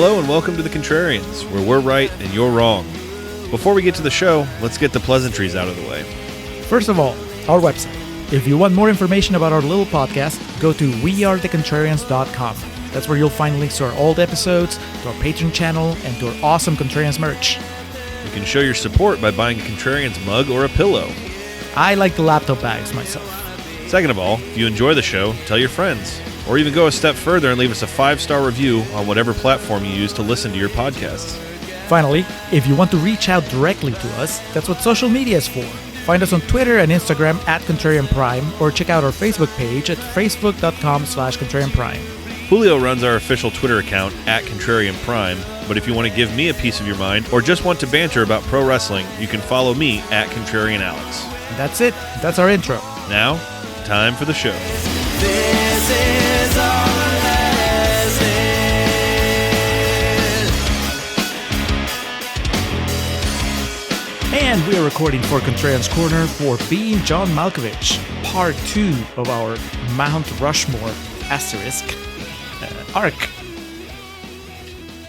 Hello and welcome to the Contrarians, where we're right and you're wrong. Before we get to the show, let's get the pleasantries out of the way. First of all, our website. If you want more information about our little podcast, go to wearethecontrarians.com. That's where you'll find links to our old episodes, to our Patreon channel, and to our awesome Contrarians merch. You can show your support by buying a Contrarians mug or a pillow. I like the laptop bags myself. Second of all, if you enjoy the show, tell your friends. Or even go a step further and leave us a 5-star review on whatever platform you use to listen to your podcasts. Finally, if you want to reach out directly to us, that's what social media is for. Find us on Twitter and Instagram at Contrarian Prime, or check out our Facebook page at facebook.com/Contrarian Prime. Julio runs our official Twitter account at Contrarian Prime, but if you want to give me a piece of your mind or just want to banter about pro wrestling, you can follow me at Contrarian Alex. And that's it. That's our intro. Now, time for the show. This is all And we are recording for Contrarians Corner for Being John Malkovich, part 2 of our Mount Rushmore asterisk arc.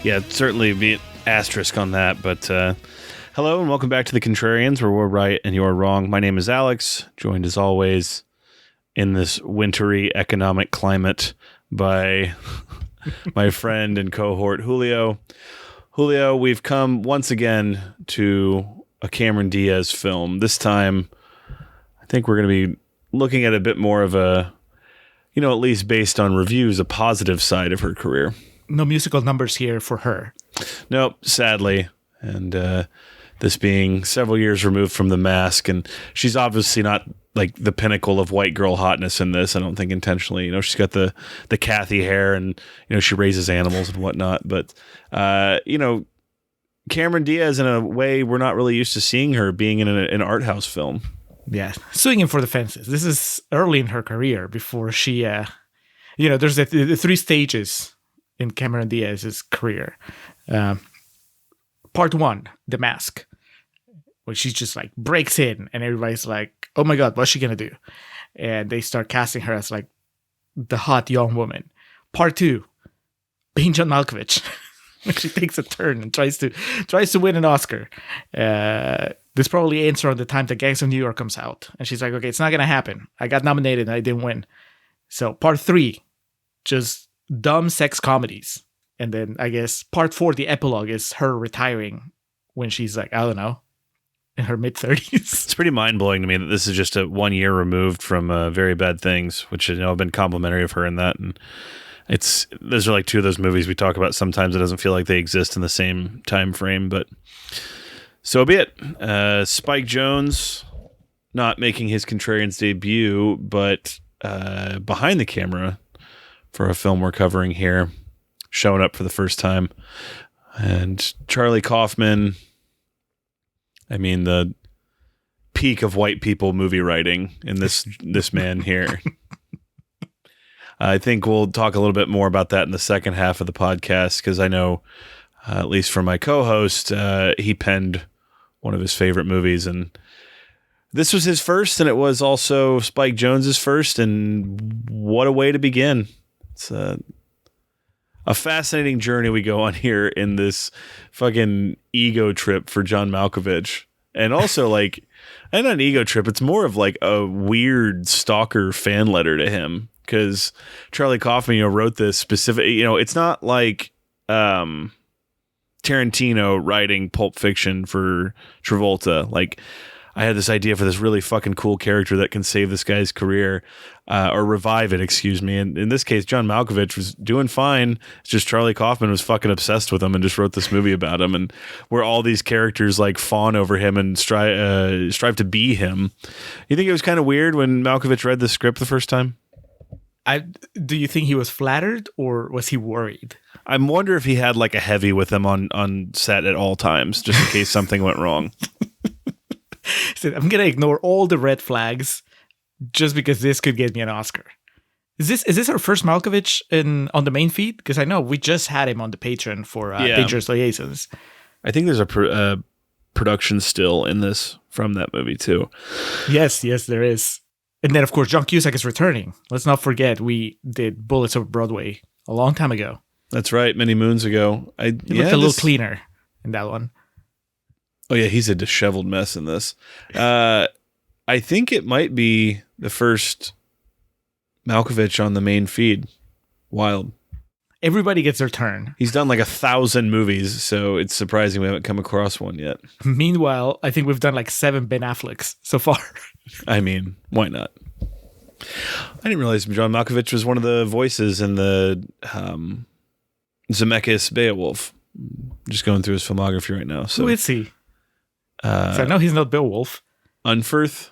Yeah, certainly be an asterisk on that, but hello and welcome back to the Contrarians, where we're right and you're wrong. My name is Alex, joined as always in this wintry economic climate by my friend and cohort Julio. Julio, we've come once again to a Cameron Diaz film. This time, I think we're going to be looking at a bit more of a, at least based on reviews, a positive side of her career. No musical numbers here for her. Nope, sadly. And this being several years removed from The Mask, and she's obviously not like the pinnacle of white girl hotness in this. I don't think intentionally. She's got the Kathy hair, and she raises animals and whatnot. But Cameron Diaz, in a way, we're not really used to seeing her being in an art house film. Yeah, swinging for the fences. This is early in her career before she, there's the 3 stages in Cameron Diaz's career. Part 1, The Mask, where she just like breaks in and everybody's like, oh my God, what's she going to do? And they start casting her as like the hot young woman. Part 2, Being John Malkovich. She takes a turn and tries to win an Oscar. This probably ends around the time that Gangs of New York comes out. And she's like, okay, it's not going to happen. I got nominated and I didn't win. So part 3, just dumb sex comedies. And then I guess part 4, the epilogue, is her retiring when she's like, I don't know, in her mid-30s. It's pretty mind-blowing to me that this is just a 1 year removed from Very Bad Things, which have been complimentary of her in that. And those are like 2 of those movies we talk about sometimes. It doesn't feel like they exist in the same time frame, but so be it. Spike Jonze not making his Contrarians debut, but behind the camera for a film we're covering here, showing up for the first time. And Charlie Kaufman, the peak of white people movie writing in this man here. I think we'll talk a little bit more about that in the second half of the podcast, because I know, at least for my co-host, he penned one of his favorite movies, and this was his first, and it was also Spike Jonze's first, and what a way to begin. It's a fascinating journey we go on here in this fucking ego trip for John Malkovich. And also, and not an ego trip, it's more of like a weird stalker fan letter to him. Because Charlie Kaufman, wrote this specific, it's not like Tarantino writing Pulp Fiction for Travolta. Like, I had this idea for this really fucking cool character that can save this guy's career, or revive it, excuse me. And in this case, John Malkovich was doing fine. It's just Charlie Kaufman was fucking obsessed with him and just wrote this movie about him, and where all these characters like fawn over him and strive to be him. You think it was kind of weird when Malkovich read the script the first time? Do you think he was flattered, or was he worried? I wonder if he had like a heavy with him on set at all times, just in case something went wrong. He said, I'm gonna ignore all the red flags just because this could get me an Oscar. Is this our first Malkovich on the main feed? Because I know we just had him on the Patreon for Dangerous Liaisons. I think there's a production still in this from that movie too. Yes, there is. And then, of course, John Cusack is returning. Let's not forget, we did Bullets Over Broadway a long time ago. That's right. Many moons ago. He looked a little cleaner in that one. Oh, yeah. He's a disheveled mess in this. I think it might be the first Malkovich on the main feed. Wild. Everybody gets their turn. He's done like 1,000 movies, so it's surprising we haven't come across one yet. Meanwhile, I think we've done like 7 Ben Afflecks so far. I mean, why not? I didn't realize John Malkovich was one of the voices in the Zemeckis Beowulf. Just going through his filmography right now. So, who is he? So I know he's not Beowulf. Unferth?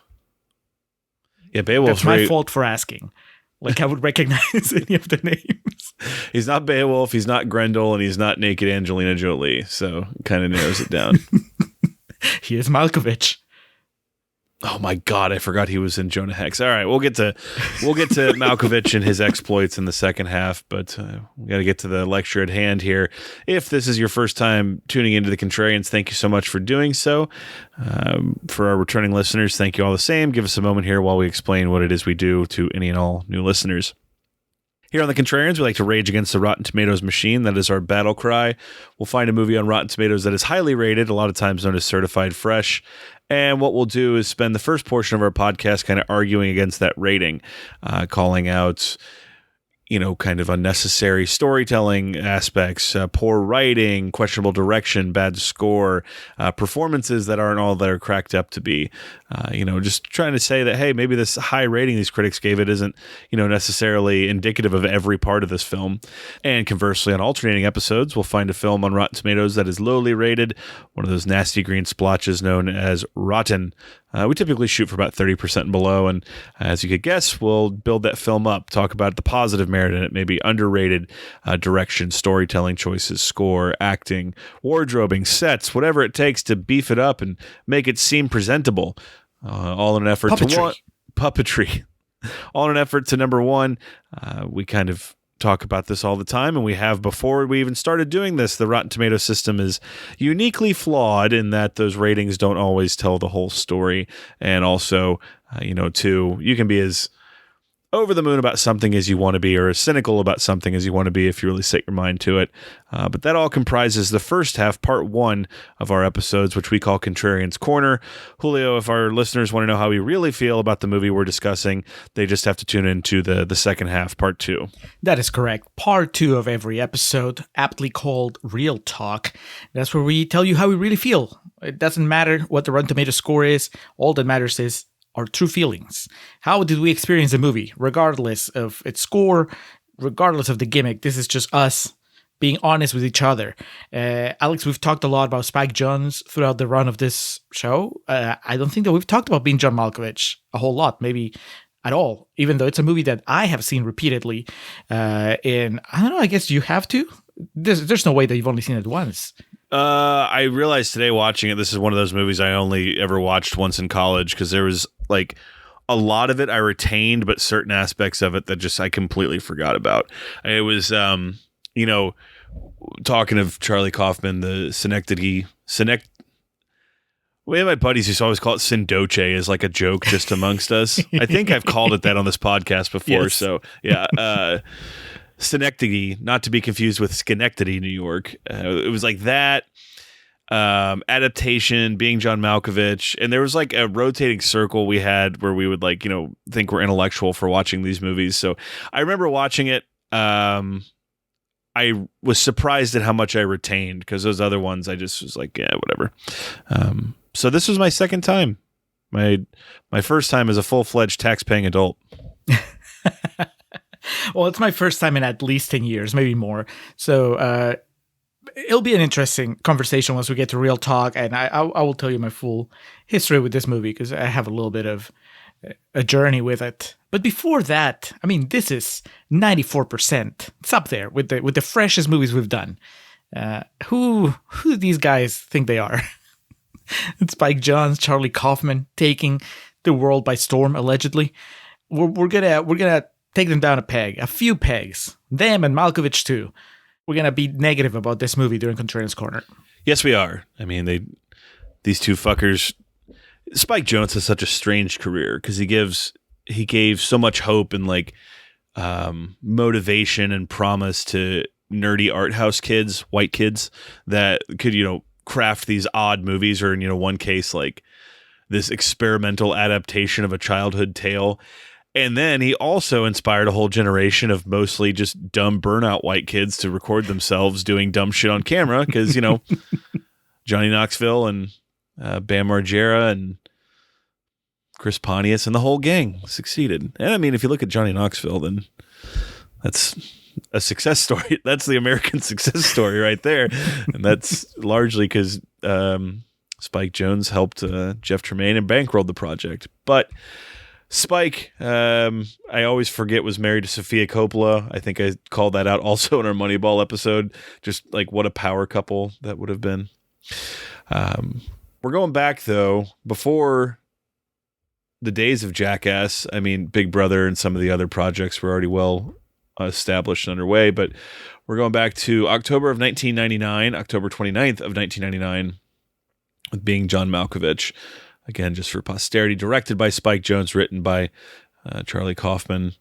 Yeah, Beowulf's That's my fault for asking. Like, I would recognize any of the names. He's not Beowulf, he's not Grendel, and he's not naked Angelina Jolie. So it kind of narrows it down. He is Malkovich. Oh my God, I forgot he was in Jonah Hex. All right, we'll get to Malkovich and his exploits in the second half, but we got to get to the lecture at hand here. If this is your first time tuning into the Contrarians, thank you so much for doing so. For our returning listeners, thank you all the same. Give us a moment here while we explain what it is we do to any and all new listeners. Here on the Contrarians, we like to rage against the Rotten Tomatoes machine. That is our battle cry. We'll find a movie on Rotten Tomatoes that is highly rated, a lot of times known as certified fresh. And what we'll do is spend the first portion of our podcast kind of arguing against that rating, calling out, kind of unnecessary storytelling aspects, poor writing, questionable direction, bad score, performances that aren't all they're cracked up to be. Just trying to say that, hey, maybe this high rating these critics gave it isn't, necessarily indicative of every part of this film. And conversely, on alternating episodes, we'll find a film on Rotten Tomatoes that is lowly rated, one of those nasty green splotches known as rotten. We typically shoot for about 30% and below, and as you could guess, we'll build that film up, talk about the positive merit in it, maybe underrated direction, storytelling choices, score, acting, wardrobing, sets, whatever it takes to beef it up and make it seem presentable, all in an effort to puppetry. All in an effort to, number one, we kind of talk about this all the time, and we have before we even started doing this. The Rotten Tomato system is uniquely flawed in that those ratings don't always tell the whole story, and also, two, you can be as over the moon about something as you want to be, or as cynical about something as you want to be if you really set your mind to it. But that all comprises the first half, part 1 of our episodes, which we call Contrarians Corner. Julio, if our listeners want to know how we really feel about the movie we're discussing, they just have to tune into the second half, part 2. That is correct. Part 2 of every episode, aptly called Real Talk. That's where we tell you how we really feel. It doesn't matter what the Rotten Tomato score is. All that matters is our true feelings. How did we experience the movie, regardless of its score, regardless of the gimmick? This is just us being honest with each other. Alex, we've talked a lot about Spike Jonze throughout the run of this show. I don't think that we've talked about Being John Malkovich a whole lot, maybe at all, even though it's a movie that I have seen repeatedly. And I don't know, I guess you have to. There's no way that you've only seen it once. I realized today watching it, this is one of those movies I only ever watched once in college, because there was like a lot of it I retained, but certain aspects of it that just I completely forgot about. It was, talking of Charlie Kaufman, the my buddies used to always call it Sindoche as like a joke just amongst us. I think I've called it that on this podcast before. Yes. So yeah, Synecdoche, not to be confused with Schenectady, New York. It was like that adaptation, Being John Malkovich, and there was like a rotating circle we had where we would like, think we're intellectual for watching these movies. So I remember watching it. I was surprised at how much I retained, because those other ones I just was like, yeah, whatever. So this was my second time. My first time as a full-fledged tax-paying adult. Well, it's my first time in at least 10 years, maybe more. So it'll be an interesting conversation once we get to Real Talk, and I will tell you my full history with this movie, because I have a little bit of a journey with it. But before that, I mean, this is 94%. It's up there with the freshest movies we've done. Who do these guys think they are? It's Spike Jonze, Charlie Kaufman taking the world by storm, allegedly. We're gonna take them down a few pegs. Them and Malkovich too. We're gonna be negative about this movie during Contrarians Corner. Yes, we are. I mean, these two fuckers. Spike Jonze has such a strange career, because he gave so much hope and like motivation and promise to nerdy art house kids, white kids that could, craft these odd movies, or in, one case, like this experimental adaptation of a childhood tale. And then he also inspired a whole generation of mostly just dumb burnout white kids to record themselves doing dumb shit on camera because, Johnny Knoxville and Bam Margera and Chris Pontius and the whole gang succeeded. And I mean, if you look at Johnny Knoxville, then that's a success story. That's the American success story right there. And that's largely because Spike Jonze helped Jeff Tremaine and bankrolled the project. But Spike, I always forget, was married to Sofia Coppola. I think I called that out also in our Moneyball episode. Just like what a power couple that would have been. We're going back, though, before the days of Jackass. I mean, Big Brother and some of the other projects were already well established and underway, but we're going back to October of 1999, October 29th of 1999, with Being John Malkovich. Again, just for posterity, directed by Spike Jonze, written by Charlie Kaufman,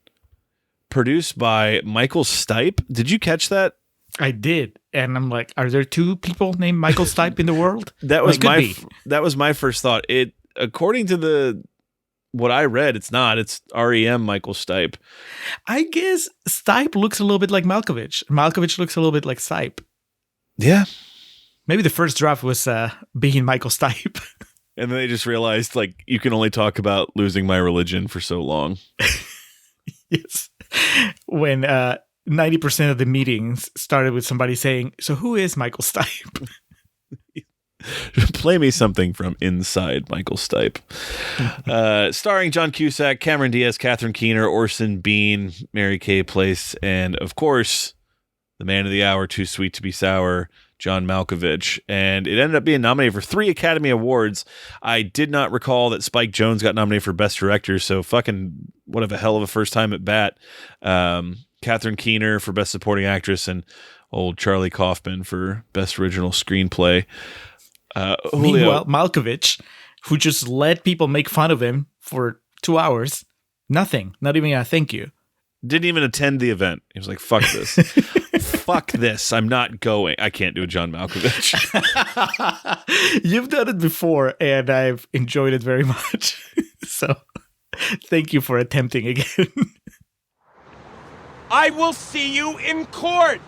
produced by Michael Stipe. Did you catch that? I did, and I'm like, are there two people named Michael Stipe in the world? That was that was my first thought. It, according to what I read, it's not. It's REM Michael Stipe. I guess Stipe looks a little bit like Malkovich. Malkovich looks a little bit like Stipe. Yeah. Maybe the first draft was being Michael Stipe. And then they just realized, like, you can only talk about losing my religion for so long. Yes. When 90% of the meetings started with somebody saying, so who is Michael Stipe? Play me something from inside Michael Stipe. Starring John Cusack, Cameron Diaz, Catherine Keener, Orson Bean, Mary Kay Place, and, of course, the man of the hour, too sweet to be sour, John Malkovich. And it ended up being nominated for 3 Academy Awards. I did not recall that Spike Jonze got nominated for Best Director, so fucking what a hell of a first time at bat. Catherine Keener for Best Supporting Actress, and old Charlie Kaufman for Best Original Screenplay. Julio. Meanwhile, Malkovich, who just let people make fun of him for 2 hours, nothing, not even a thank you. Didn't even attend the event. He was like, fuck this. Fuck this. I'm not going. I can't do a John Malkovich. You've done it before, and I've enjoyed it very much. So thank you for attempting again. I will see you in court.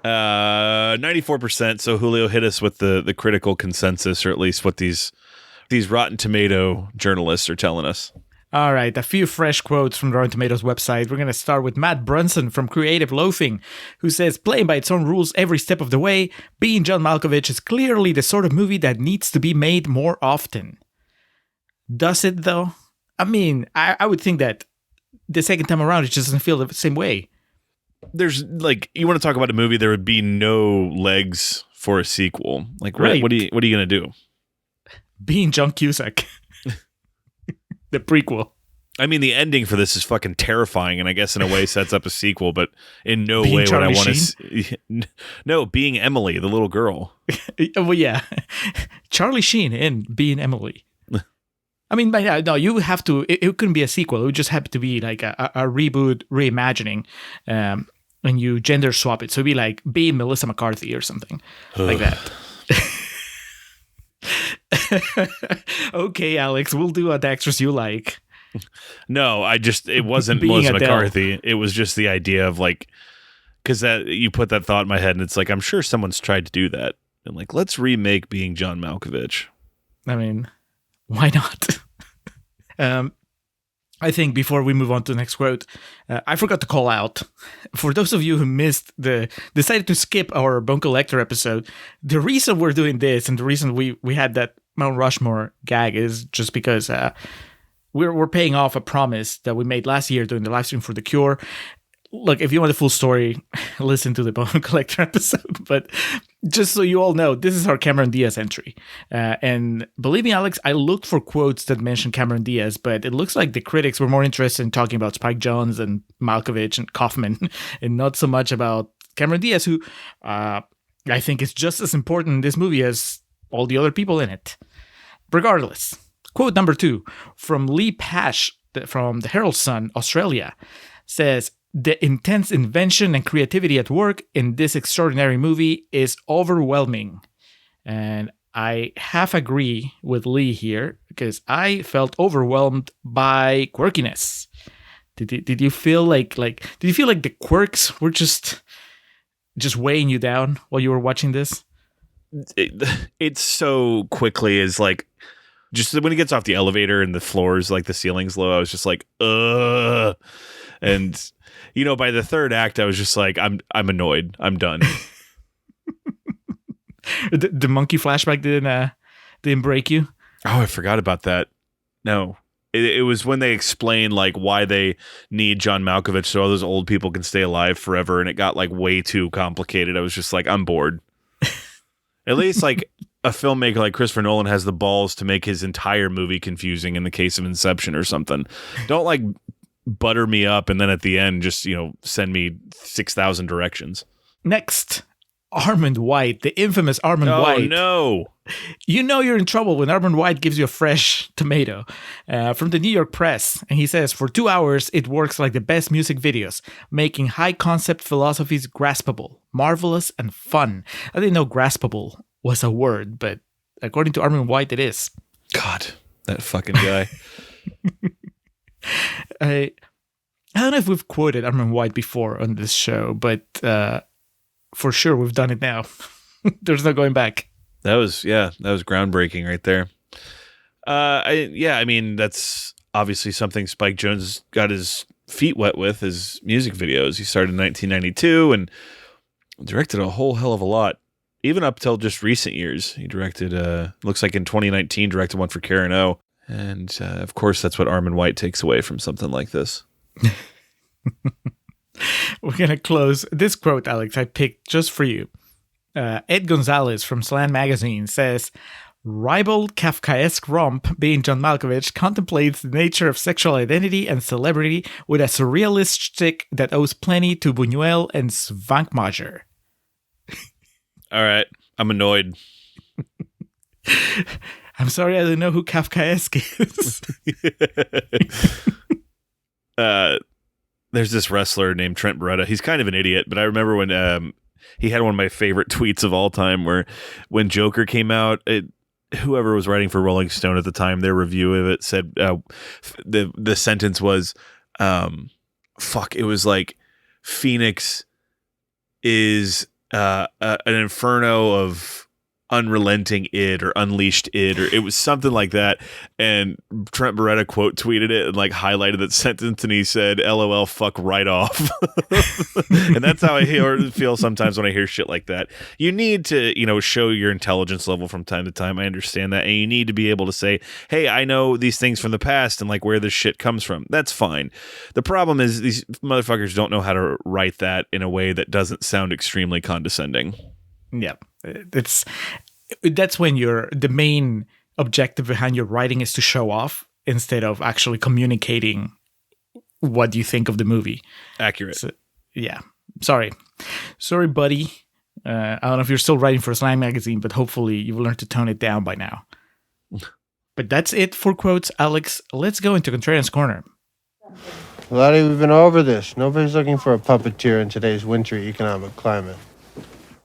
94%. So Julio hit us with the critical consensus, or at least what these Rotten Tomato journalists are telling us. All right, a few fresh quotes from the Rotten Tomatoes website. We're going to start with Matt Brunson from Creative Loafing, who says, playing by its own rules every step of the way, Being John Malkovich is clearly the sort of movie that needs to be made more often. Does it, though? I mean, I would think that the second time around, it just doesn't feel the same way. There's, like, you want to talk about a movie, there would be no legs for a sequel. Like, right. What are you going to do? Being John Cusack. The prequel. I mean, the ending for this is fucking terrifying, and I guess in a way sets up a sequel, but in no being way Charlie would I want Sheen? to. No, being Emily, the little girl. Well, yeah. Charlie Sheen in Being Emily. I mean, no, you have to. It couldn't be a sequel. It would just have to be like a reboot, reimagining, and you gender swap it. So it'd be like Being Melissa McCarthy or something like that. Okay, Alex, we'll do what extras you like. No, it wasn't Being Melissa Adele. McCarthy. It was just the idea of, like, because that you put that thought in my head, and it's like, I'm sure someone's tried to do that. And like, let's remake Being John Malkovich. I mean, why not? I think before we move on to the next quote, I forgot to call out, for those of you who decided to skip our Bone Collector episode, the reason we're doing this and the reason we had that Mount Rushmore gag is just because we're paying off a promise that we made last year during the live stream for The Cure. Look, if you want the full story, listen to the Bone Collector episode. But just so you all know, this is our Cameron Diaz entry. And believe me, Alex, I looked for quotes that mention Cameron Diaz, but it looks like the critics were more interested in talking about Spike Jonze and Malkovich and Kaufman, and not so much about Cameron Diaz, who I think is just as important in this movie as all the other people in it. Regardless, quote number 2 from Lee Pash from the Herald Sun, Australia, says, The intense invention and creativity at work in this extraordinary movie is overwhelming. And I half agree with Lee here because I felt overwhelmed by quirkiness. Did you feel like the quirks were just weighing you down while you were watching this? It's so quickly is like just when he gets off the elevator and the floors like the ceiling's low, I was just like, ugh. And by the third act, I was just like, I'm annoyed. I'm done. The monkey flashback didn't break you? Oh, I forgot about that. No. It was when they explained like why they need John Malkovich so all those old people can stay alive forever, and it got like way too complicated. I was just like, I'm bored. At least like a filmmaker like Christopher Nolan has the balls to make his entire movie confusing in the case of Inception or something. Don't like butter me up and then at the end just, send me 6,000 directions. Next, Armand White, the infamous Armand White. Oh, no. You're in trouble when Armand White gives you a fresh tomato from the New York Press. And he says, for 2 hours, it works like the best music videos, making high-concept philosophies graspable, marvelous, and fun. I didn't know graspable was a word, but according to Armand White, it is. God, that fucking guy. I don't know if we've quoted Armand White before on this show, but for sure we've done it now. There's no going back. That was groundbreaking right there. I mean, that's obviously something Spike Jonze got his feet wet with, his music videos. He started in 1992 and directed a whole hell of a lot, even up till just recent years. He directed, looks like in 2019, directed one for Karen O. And of course, that's what Armand White takes away from something like this. We're going to close. This quote, Alex, I picked just for you. Ed Gonzalez from Slant Magazine says, ribald Kafkaesque romp, Being John Malkovich, contemplates the nature of sexual identity and celebrity with a surrealist shtick that owes plenty to Buñuel and Svankmajer. All right. I'm annoyed. I'm sorry I don't know who Kafkaesque is. There's this wrestler named Trent Beretta. He's kind of an idiot, but I remember when he had one of my favorite tweets of all time where when Joker came out, whoever was writing for Rolling Stone at the time, their review of it said the sentence was, it was like Phoenix is an inferno of unrelenting id or unleashed id, or it was something like that. And Trent Beretta quote tweeted it and like highlighted that sentence, and he said, LOL, fuck right off. And that's how I feel sometimes when I hear shit like that. You need to, show your intelligence level from time to time. I understand that. And you need to be able to say, hey, I know these things from the past and like where this shit comes from. That's fine. The problem is these motherfuckers don't know how to write that in a way that doesn't sound extremely condescending. Yeah. That's when the main objective behind your writing is to show off instead of actually communicating what you think of the movie. Accurate. So, yeah. Sorry, buddy. I don't know if you're still writing for Slang Magazine, but hopefully you've learned to tone it down by now. But that's it for quotes, Alex. Let's go into Contrarians Corner. Lottie, we've been over this. Nobody's looking for a puppeteer in today's wintry economic climate.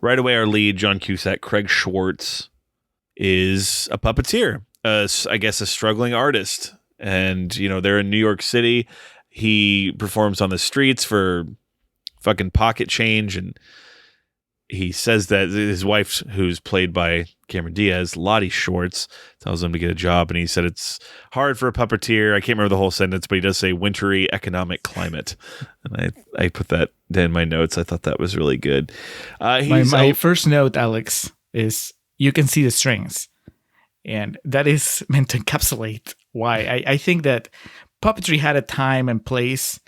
Right away, our lead, John Cusack, Craig Schwartz, is a puppeteer, I guess a struggling artist. And, they're in New York City. He performs on the streets for fucking pocket change. And he says that his wife, who's played by Cameron Diaz, Lottie Schwartz, tells him to get a job. And he said it's hard for a puppeteer. I can't remember the whole sentence, but he does say wintry economic climate. And I put that in my notes. I thought that was really good. My first note, Alex, is you can see the strings. And that is meant to encapsulate why. I think that puppetry had a time and place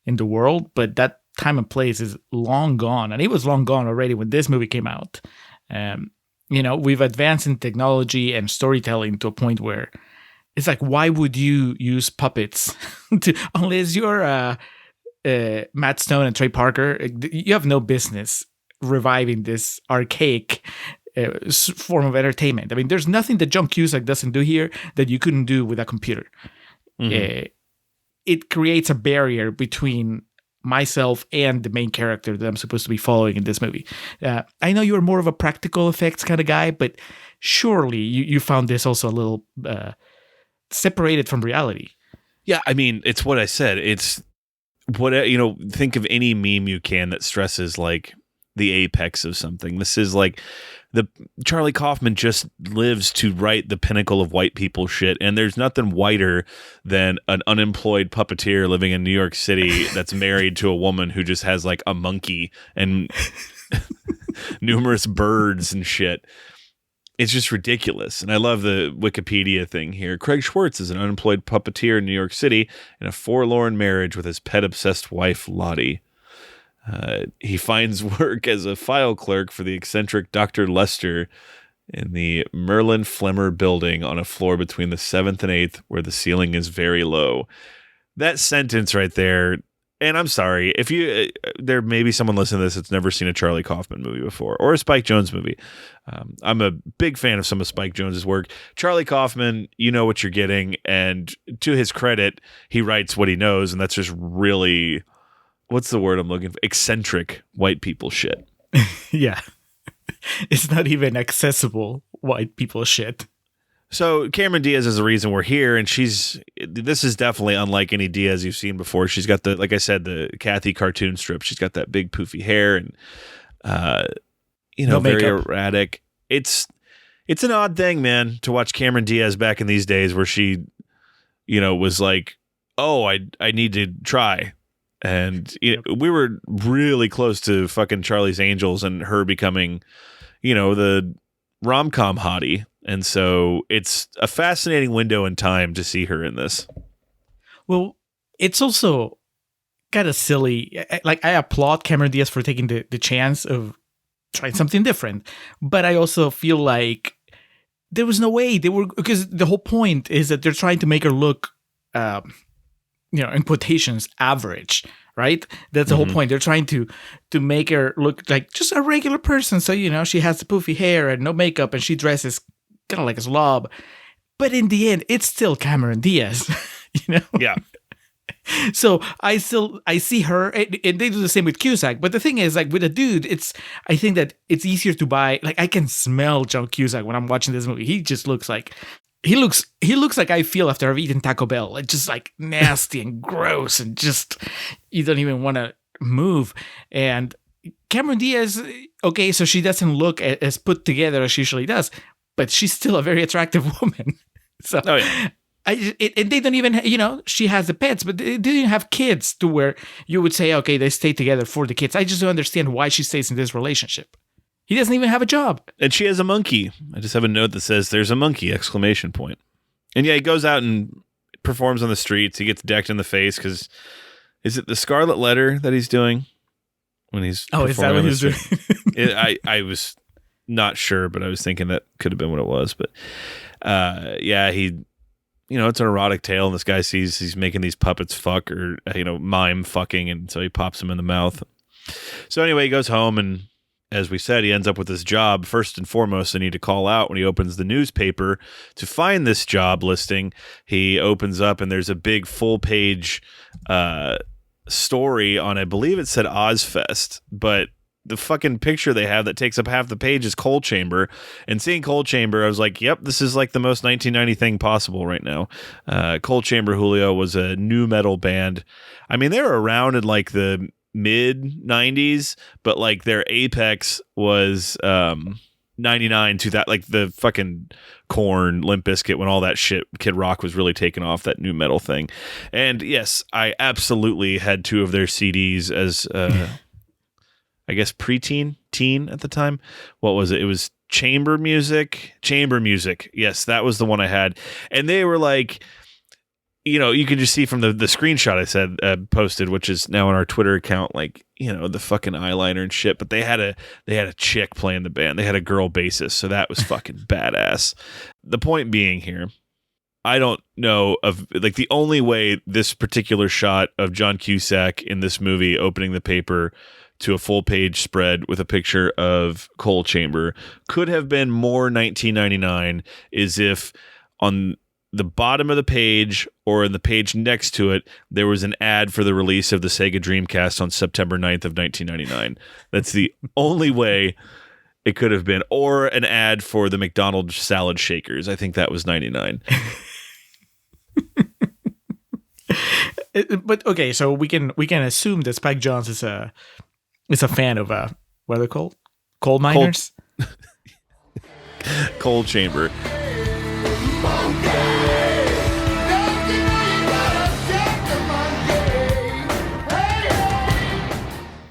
in the world, but that time and place is long gone. And it was long gone already when this movie came out. We've advanced in technology and storytelling to a point where it's like, why would you use puppets unless you're Matt Stone and Trey Parker? You have no business reviving this archaic form of entertainment. I mean, there's nothing that John Cusack doesn't do here that you couldn't do with a computer. Mm-hmm. It creates a barrier between myself and the main character that I'm supposed to be following in this movie. I know you're more of a practical effects kind of guy, but surely you found this also a little separated from reality. Yeah, I mean, it's what I said. It's what, think of any meme you can that stresses like the apex of something. This is like Charlie Kaufman just lives to write the pinnacle of white people shit, and there's nothing whiter than an unemployed puppeteer living in New York City that's married to a woman who just has like a monkey and numerous birds and shit. It's just ridiculous. And I love the Wikipedia thing here. Craig Schwartz is an unemployed puppeteer in New York City in a forlorn marriage with his pet-obsessed wife, Lottie. He finds work as a file clerk for the eccentric Dr. Lester in the Merlin Flemmer building on a floor between the 7th and 8th where the ceiling is very low. That sentence right there, and I'm sorry, if there may be someone listening to this that's never seen a Charlie Kaufman movie before or a Spike Jonze movie. I'm a big fan of some of Spike Jonze's work. Charlie Kaufman, you know what you're getting, and to his credit, he writes what he knows, and that's just really... what's the word I'm looking for? Eccentric white people shit. Yeah. It's not even accessible white people shit. So Cameron Diaz is the reason we're here, and this is definitely unlike any Diaz you've seen before. She's got like I said, the Kathy cartoon strip. She's got that big poofy hair and, No very makeup. erratic. It's an odd thing, man, to watch Cameron Diaz back in these days where she, was like, oh, I need to try. And we were really close to fucking Charlie's Angels and her becoming, the rom-com hottie. And so it's a fascinating window in time to see her in this. Well, it's also kind of silly. Like, I applaud Cameron Diaz for taking the chance of trying something different. But I also feel like there was no way because the whole point is that they're trying to make her look, in quotations, average, right? That's the whole point. They're trying to make her look like just a regular person. So, she has the poofy hair and no makeup and she dresses kind of like a slob. But in the end, it's still Cameron Diaz, Yeah. So I see her, and they do the same with Cusack. But the thing is, like with a dude, I think that it's easier to buy. Like I can smell John Cusack when I'm watching this movie. He just looks like he looks like I feel after I've eaten Taco Bell. It's just like nasty and gross, and just you don't even want to move. And Cameron Diaz, okay, so she doesn't look as put together as she usually does, but she's still a very attractive woman. So. Oh, yeah. And they don't even, she has the pets, but they didn't have kids to where you would say, okay, they stay together for the kids. I just don't understand why she stays in this relationship. He doesn't even have a job. And she has a monkey. I just have a note that says, "There's a monkey!" ! And yeah, he goes out and performs on the streets. He gets decked in the face because, is it the Scarlet Letter that he's doing when he's is that what he's doing? I was not sure, but I was thinking that could have been what it was. But yeah, he... it's an erotic tale, and this guy sees he's making these puppets fuck or, mime fucking, and so he pops them in the mouth. So anyway, he goes home, and as we said, he ends up with this job. First and foremost, I need to call out when he opens the newspaper to find this job listing. He opens up, and there's a big full-page story on, I believe it said Ozfest, but the fucking picture they have that takes up half the page is Coal Chamber. And seeing Coal Chamber, I was like, yep, this is like the most 1990 thing possible right now. Coal Chamber, Julio, was a new metal band. I mean, they were around in like the mid 90s, but like their apex was 99 to that, like the fucking Korn, Limp Bizkit, when all that shit, Kid Rock was really taking off, that new metal thing. And yes, I absolutely had 2 of their CDs as I guess preteen, teen at the time. What was it? It was Chamber Music. Yes, that was the one I had. And they were like, you can just see from the screenshot I said posted, which is now on our Twitter account, like, the fucking eyeliner and shit. But they had a chick playing the band. They had a girl bassist, so that was fucking badass. The point being here, I don't know of, like, the only way this particular shot of John Cusack in this movie opening the paper to a full page spread with a picture of Coal Chamber could have been more 1999 is if on the bottom of the page or in the page next to it, there was an ad for the release of the Sega Dreamcast on September 9th of 1999. That's the only way it could have been. Or an ad for the McDonald's salad shakers. I think that was 99. But okay, so we can assume that Spike Jonze is a fan of what are they called? Coal miners? Coal chamber.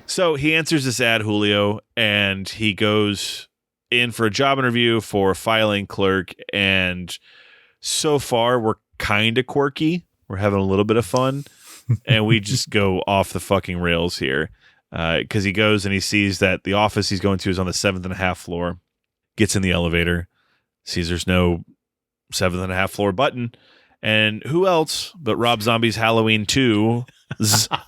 So he answers this ad, Julio, and he goes in for a job interview for a filing clerk. And so far, we're kind of quirky. We're having a little bit of fun. And we just go off the fucking rails here. Because he goes and he sees that the office he's going to is on the 7.5 floor. Gets in the elevator. Sees there's no 7.5 floor button. And who else but Rob Zombie's Halloween 2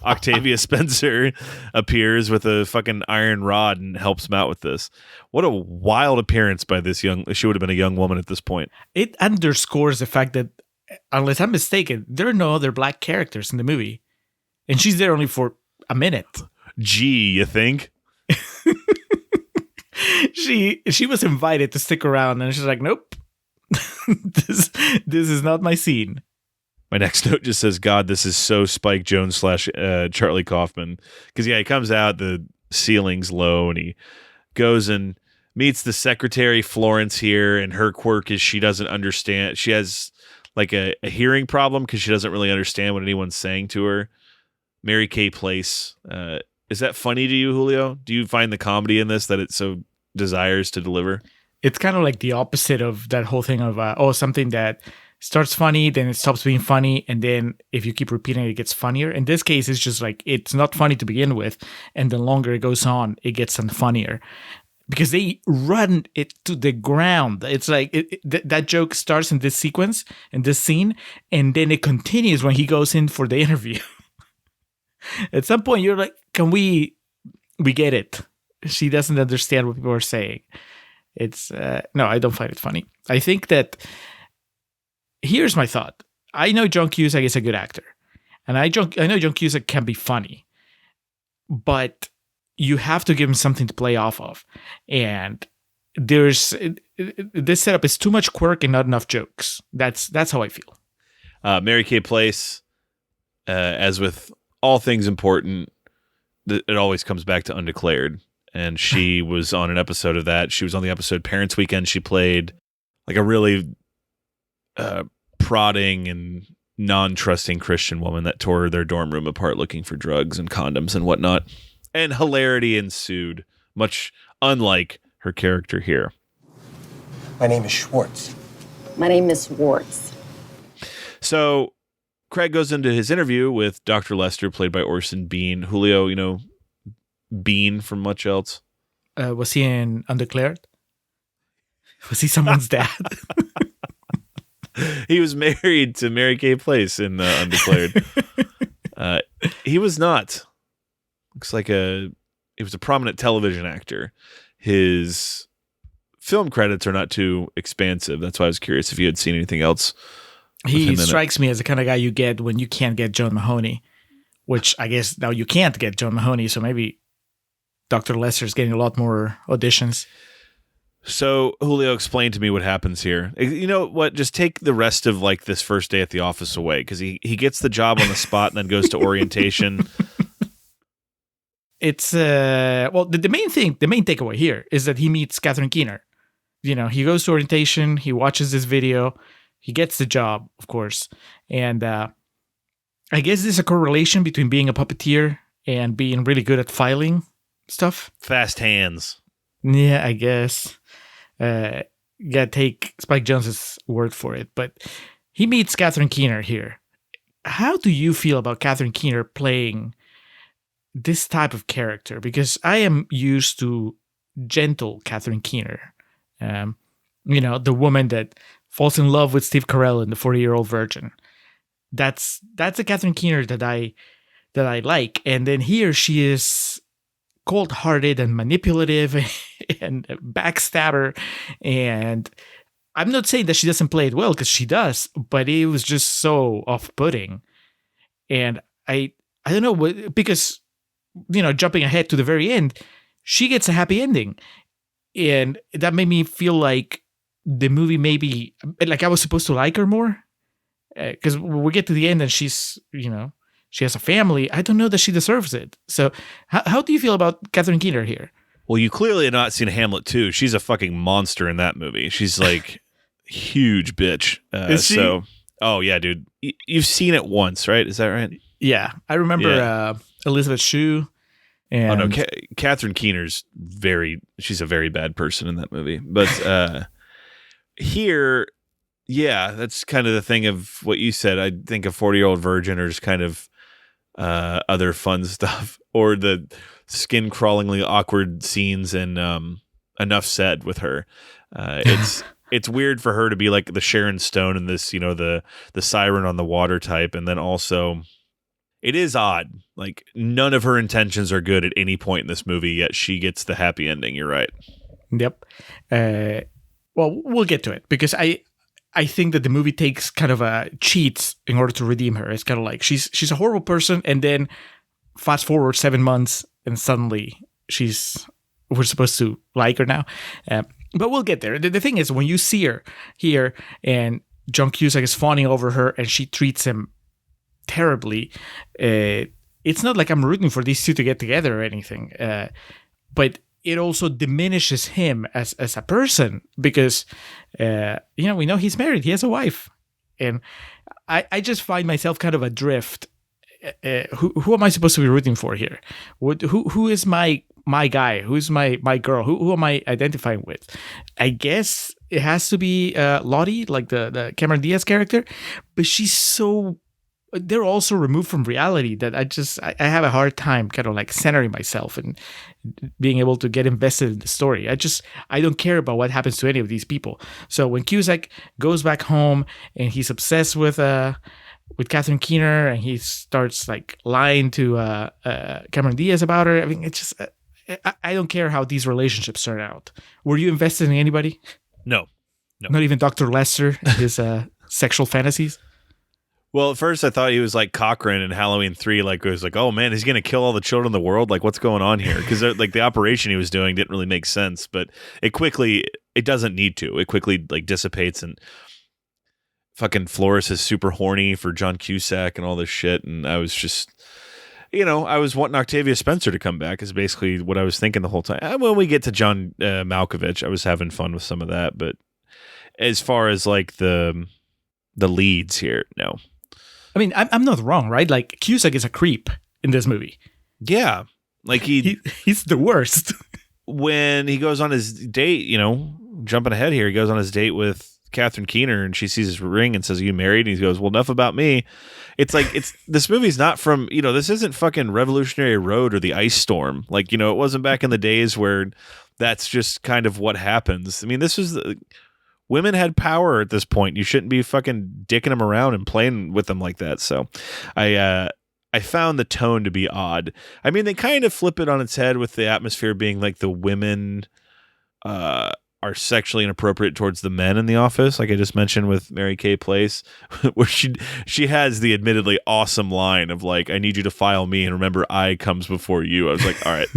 Octavia Spencer appears with a fucking iron rod and helps him out with this. What a wild appearance by this she would have been a young woman at this point. It underscores the fact that, unless I'm mistaken, there are no other black characters in the movie. And she's there only for a minute. Gee, you think? She was invited to stick around and she's like, nope. this is not my scene. My next note just says, God, this is so Spike Jonze / Charlie Kaufman. Because, yeah, he comes out, the ceiling's low, and he goes and meets the secretary, Florence, here, and her quirk is she doesn't understand. She has, like, a hearing problem because she doesn't really understand what anyone's saying to her. Mary Kay Place. Is that funny to you, Julio? Do you find the comedy in this that it so desires to deliver? It's kind of like the opposite of that whole thing of, something that starts funny, then it stops being funny, and then if you keep repeating it, it gets funnier. In this case, it's just like, it's not funny to begin with, and the longer it goes on, it gets funnier. Because they run it to the ground. It's like, that joke starts in this sequence, in this scene, and then it continues when he goes in for the interview. At some point, you're like, we get it. She doesn't understand what people are saying. It's, no, I don't find it funny. I think that, here's my thought. I know John Cusack is a good actor. And I know John Cusack can be funny. But you have to give him something to play off of. And this setup is too much quirk and not enough jokes. That's how I feel. Mary Kay Place, as with all things important, it always comes back to Undeclared. And she was on an episode of that. She was on the episode Parents Weekend. She played like a really prodding and non-trusting Christian woman that tore their dorm room apart looking for drugs and condoms and whatnot. And hilarity ensued, much unlike her character here. My name is Schwartz. My name is Schwartz. So Craig goes into his interview with Dr. Lester, played by Orson Bean. Julio, you know, Bean from much else. Was he in Undeclared? Was he someone's dad? He was married to Mary Kay Place in Undeclared. He was not. Looks like he was a prominent television actor. His film credits are not too expansive. That's why I was curious if you had seen anything else. He strikes me as the kind of guy you get when you can't get John Mahoney, which I guess now you can't get John Mahoney, so maybe Dr. Lester's getting a lot more auditions. So Julio, explained to me what happens here. You know what? Just take the rest of like this first day at the office away, because he gets the job on the spot and then goes to orientation. It's the main takeaway here is that he meets Catherine Keener. You know, he goes to orientation, he watches this video, he gets the job, of course, and I guess there's a correlation between being a puppeteer and being really good at filing stuff. Fast hands. Yeah, I guess. Gotta take Spike Jonze's word for it, but he meets Catherine Keener here. How do you feel about Catherine Keener playing this type of character? Because I am used to gentle Catherine Keener. You know, the woman that falls in love with Steve Carell in The 40-Year-Old Virgin. That's a Catherine Keener that I like. And then here she is cold-hearted and manipulative and backstabber, and I'm not saying that she doesn't play it well, because she does, but it was just so off-putting. And I don't know, because, jumping ahead to the very end, she gets a happy ending. And that made me feel like the movie maybe, like I was supposed to like her more. Because when we get to the end and she's, she has a family, I don't know that she deserves it. So how do you feel about Catherine Keener here? Well, you clearly have not seen Hamlet 2. She's a fucking monster in that movie. She's like huge bitch. Is she? So, oh yeah, dude. You've seen it once, right? Is that right? Yeah. I remember Elizabeth Shue. And oh no, Catherine Keener's she's a very bad person in that movie. But here, yeah, that's kind of the thing of what you said. I think a 40-year-old virgin or just kind of other fun stuff, or the skin-crawlingly awkward scenes and Enough Said with her. It's weird for her to be like the Sharon Stone in this, the siren on the water type, and then also it is odd. Like none of her intentions are good at any point in this movie, yet she gets the happy ending. You're right. Yep. Well, we'll get to it, because I think that the movie takes kind of a cheats in order to redeem her. It's kind of like she's a horrible person, and then fast forward 7 months, and suddenly we're supposed to like her now. But we'll get there. The thing is, when you see her here, and John Cusack is fawning over her, and she treats him terribly, it's not like I'm rooting for these two to get together or anything. But it also diminishes him as a person, because we know he's married, he has a wife, and I just find myself kind of adrift. Who am I supposed to be rooting for here? Who is my guy? Who's my girl? Who am I identifying with? I guess it has to be Lottie, like the Cameron Diaz character, but she's so. They're also removed from reality that I have a hard time kind of like centering myself and being able to get invested in the story. I don't care about what happens to any of these people. So when Cusack goes back home and he's obsessed with Catherine Keener, and he starts like lying to Cameron Diaz about her, I mean, it's just I don't care how these relationships turn out. Were you invested in anybody? No. Not even Dr. Lester and his sexual fantasies? Well, at first I thought he was like Cochran in Halloween 3. Like it was like, oh man, he's gonna kill all the children in the world. Like what's going on here? Because like the operation he was doing didn't really make sense. But it doesn't need to. It quickly like dissipates, and fucking Flores is super horny for John Cusack and all this shit. And I was just, I was wanting Octavia Spencer to come back. Is basically what I was thinking the whole time. And when we get to John Malkovich, I was having fun with some of that. But as far as like the leads here, no. I mean, I'm not wrong, right? Like Cusack is a creep in this movie. Yeah, like he's the worst. When he goes on his date, jumping ahead here, he goes on his date with Catherine Keener, and she sees his ring and says, "Are you married?" And he goes, "Well, enough about me." It's like this movie's not from this isn't fucking Revolutionary Road or The Ice Storm. Like it wasn't back in the days where that's just kind of what happens. I mean, this was women had power at this point. You shouldn't be fucking dicking them around and playing with them like that. So I found the tone to be odd. I mean, they kind of flip it on its head with the atmosphere being like the women are sexually inappropriate towards the men in the office, like I just mentioned with Mary Kay Place, where she has the admittedly awesome line of like, "I need you to file me, and remember I comes before you." I was like, all right.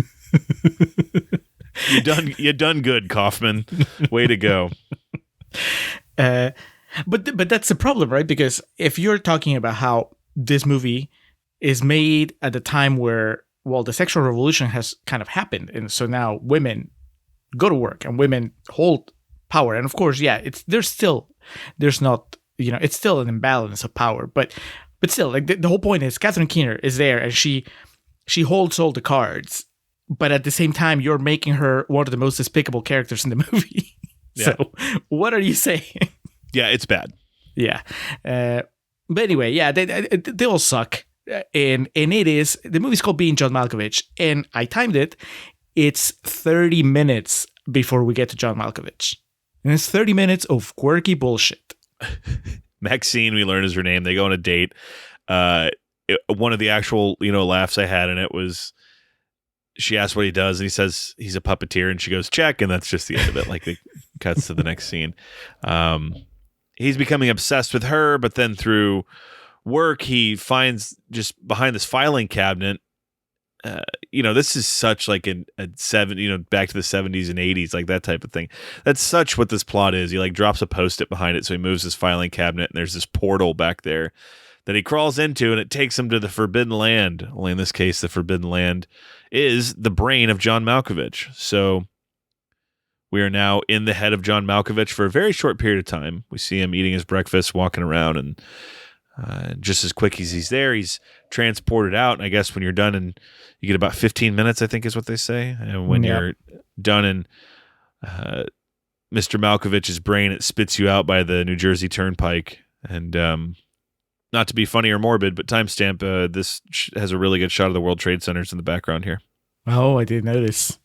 You done good, Kaufman. Way to go. But that's the problem, right? Because if you're talking about how this movie is made at the time where, well, the sexual revolution has kind of happened, and so now women go to work and women hold power, and of course, yeah, there's still an imbalance of power, but still, like the whole point is Catherine Keener is there, and she holds all the cards, but at the same time, you're making her one of the most despicable characters in the movie. Yeah. So, what are you saying? Yeah, it's bad. Yeah. But anyway, yeah, they all suck. And the movie's called Being John Malkovich, and I timed it. It's 30 minutes before we get to John Malkovich. And it's 30 minutes of quirky bullshit. Maxine, we learn is her name. They go on a date. One of the actual, laughs I had in it was she asks what he does, and he says he's a puppeteer, and she goes, check, and that's just the end of it. Like, it cuts to the next scene. He's becoming obsessed with her, but then through work, he finds just behind this filing cabinet, this is such like a 70, back to the 70s and 80s, like that type of thing. That's such what this plot is. He like drops a Post-it behind it, so he moves his filing cabinet, and there's this portal back there that he crawls into, and it takes him to the Forbidden Land. Only in this case, the Forbidden Land is the brain of John Malkovich. So we are now in the head of John Malkovich for a very short period of time. We see him eating his breakfast, walking around, and just as quick as he's there, he's transported out. And I guess when you're done, and you get about 15 minutes, I think is what they say. And when you're done in Mr. Malkovich's brain, it spits you out by the New Jersey Turnpike. And not to be funny or morbid, but timestamp, this has a really good shot of the World Trade Centers in the background here. Oh, I didn't notice.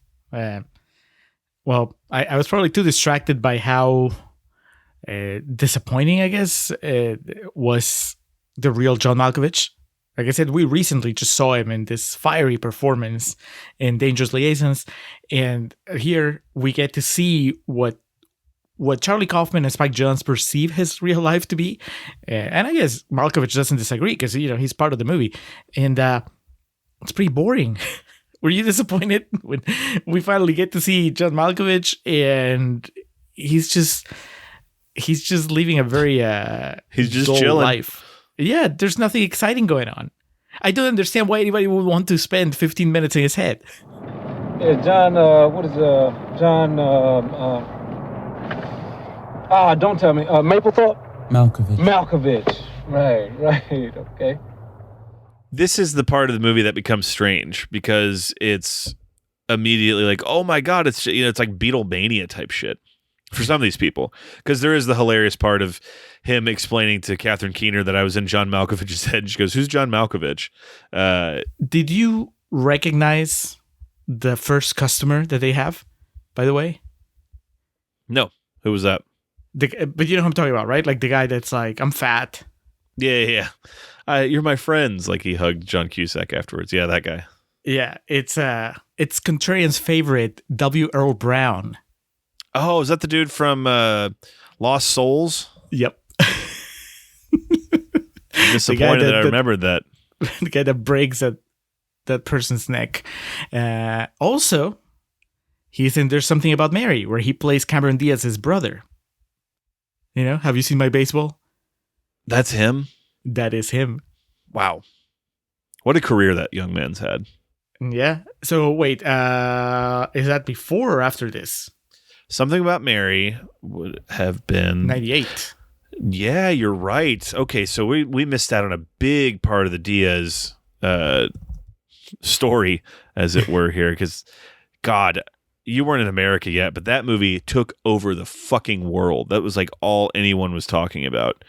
Well, I was probably too distracted by how disappointing, I guess, was the real John Malkovich. Like I said, we recently just saw him in this fiery performance in Dangerous Liaisons, and here we get to see what Charlie Kaufman and Spike Jonze perceive his real life to be. And I guess Malkovich doesn't disagree because, he's part of the movie. And it's pretty boring. Were you disappointed when we finally get to see John Malkovich and he's just living a very he's just dull chilling life. Yeah, there's nothing exciting going on. I don't understand why anybody would want to spend 15 minutes in his head. Yeah, John, John, don't tell me. Mapplethorpe? Malkovich. Right, okay. This is the part of the movie that becomes strange because it's immediately like, oh my God, it's like Beatlemania type shit for some of these people. Because there is the hilarious part of him explaining to Catherine Keener that I was in John Malkovich's head. And she goes, who's John Malkovich? Did you recognize the first customer that they have, by the way? No. Who was that? But you know who I'm talking about, right? Like the guy that's like, I'm fat. Yeah. You're my friends. Like he hugged John Cusack afterwards. Yeah, that guy. Yeah, it's Contrarian's favorite, W. Earl Brown. Oh, is that the dude from Lost Souls? Yep. I'm disappointed that I remembered that. The guy that breaks that person's neck. Also, he's in There's Something About Mary, where he plays Cameron Diaz's brother. Have you seen My Baseball? That's him? That is him. Wow. What a career that young man's had. Yeah. So wait, is that before or after this? Something About Mary would have been 98. Yeah, you're right. Okay, so we missed out on a big part of the Diaz story, as it were, here, because God, you weren't in America yet, but that movie took over the fucking world. That was like all anyone was talking about.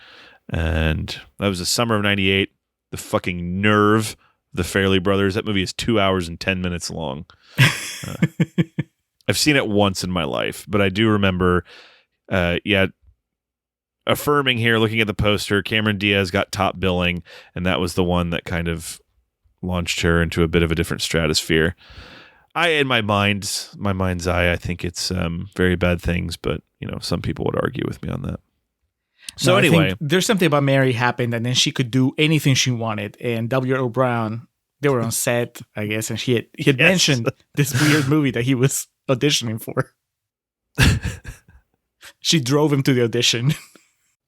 And that was the summer of 98. The fucking nerve, the Farrelly brothers. That movie is 2 hours and 10 minutes long. I've seen it once in my life, but I do remember, affirming here, looking at the poster, Cameron Diaz got top billing, and that was the one that kind of launched her into a bit of a different stratosphere. In my mind's eye, I think it's very bad things, but some people would argue with me on that. So anyway, There's Something About Mary happened, and then she could do anything she wanted. And W. Earl Brown, they were on set, I guess, and he had mentioned this weird movie that he was auditioning for. She drove him to the audition.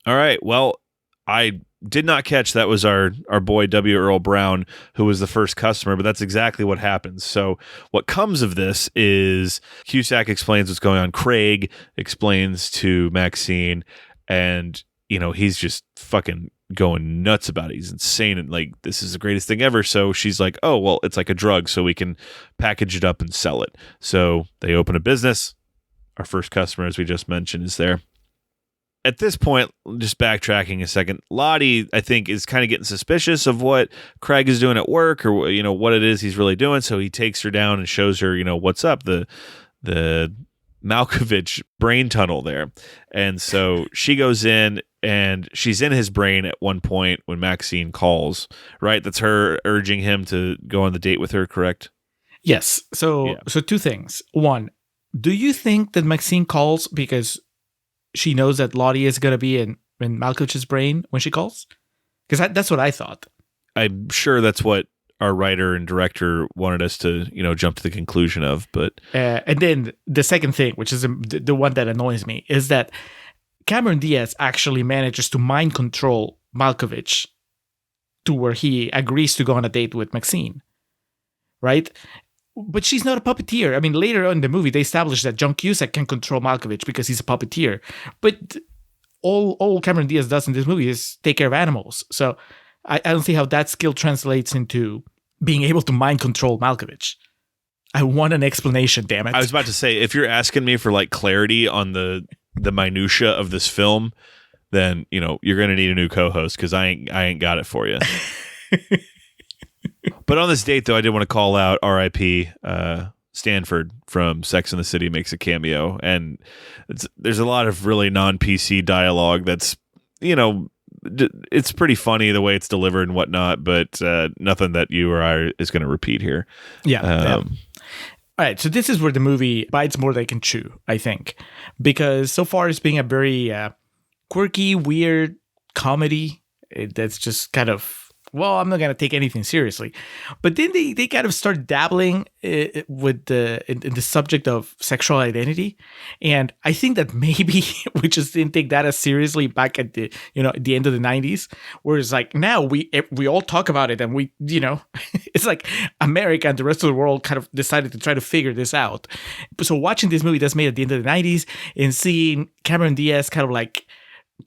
All right. Well, I did not catch that was our boy W. Earl Brown who was the first customer, but that's exactly what happens. So what comes of this is Cusack explains what's going on. Craig explains to Maxine, and he's just fucking going nuts about it. He's insane and like, this is the greatest thing ever. So she's like, oh, well, it's like a drug, so we can package it up and sell it. So they open a business. Our first customer, as we just mentioned, is there. At this point, just backtracking a second, Lottie, I think, is kind of getting suspicious of what Craig is doing at work, or what it is he's really doing. So he takes her down and shows her, what's up, the Malkovich brain tunnel there. And so she goes in, and she's in his brain at one point when Maxine calls, right? That's her urging him to go on the date with her, correct? Yes. So two things. One, do you think that Maxine calls because she knows that Lottie is going to be in Malkovich's brain when she calls? Because that's what I thought. I'm sure that's what our writer and director wanted us to, jump to the conclusion of. But and then the second thing, which is the one that annoys me, is that Cameron Diaz actually manages to mind control Malkovich to where he agrees to go on a date with Maxine, right? But she's not a puppeteer. I mean, later on in the movie, they establish that John Cusack can control Malkovich because he's a puppeteer. But all Cameron Diaz does in this movie is take care of animals. So I don't see how that skill translates into being able to mind control Malkovich. I want an explanation, damn it. I was about to say, if you're asking me for like clarity on the minutia of this film, then you're going to need a new co-host because I ain't got it for you. But on this date, though, I did want to call out R.I.P. Stanford from Sex and the City makes a cameo, and there's a lot of really non-PC dialogue that's it's pretty funny the way it's delivered and whatnot, but nothing that you or I is going to repeat here. Yeah. All right, so this is where the movie bites more than it can chew, I think, because so far it's being a very quirky, weird comedy that's just kind of, well, I'm not going to take anything seriously. But then they kind of start dabbling with in the subject of sexual identity. And I think that maybe we just didn't take that as seriously back at the end of the 90s. Whereas like now we all talk about it, and we, it's like America and the rest of the world kind of decided to try to figure this out. So watching this movie that's made at the end of the 90s and seeing Cameron Diaz kind of like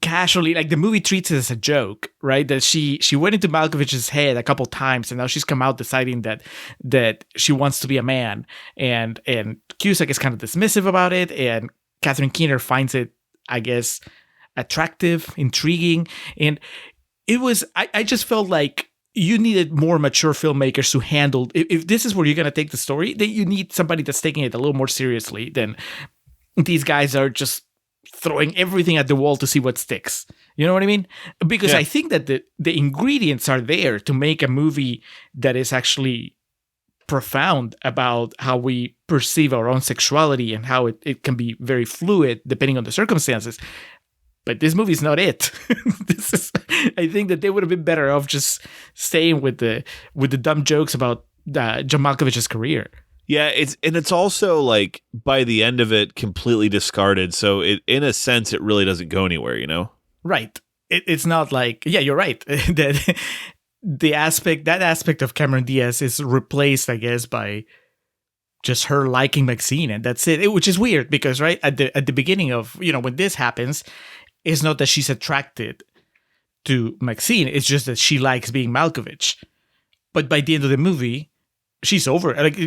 casually, like the movie treats it as a joke, right? That she went into Malkovich's head a couple times, and now she's come out deciding that she wants to be a man, and Cusack is kind of dismissive about it, and Catherine Keener finds it, I guess, attractive, intriguing, and it was. I just felt like you needed more mature filmmakers to handle. If this is where you're gonna take the story, then you need somebody that's taking it a little more seriously than these guys are just throwing everything at the wall to see what sticks. You know what I mean? Because I think that the ingredients are there to make a movie that is actually profound about how we perceive our own sexuality and how it can be very fluid depending on the circumstances. But this movie is not it. I think that they would have been better off just staying with the dumb jokes about John Malkovich's career. Yeah, it's also like by the end of it completely discarded. So in a sense, it really doesn't go anywhere, Right. It's not like, yeah, you're right. that aspect of Cameron Diaz is replaced, I guess, by just her liking Maxine, and that's it. Which is weird because right at the beginning of when this happens, it's not that she's attracted to Maxine. It's just that she likes being Malkovich. But by the end of the movie, she's over. Like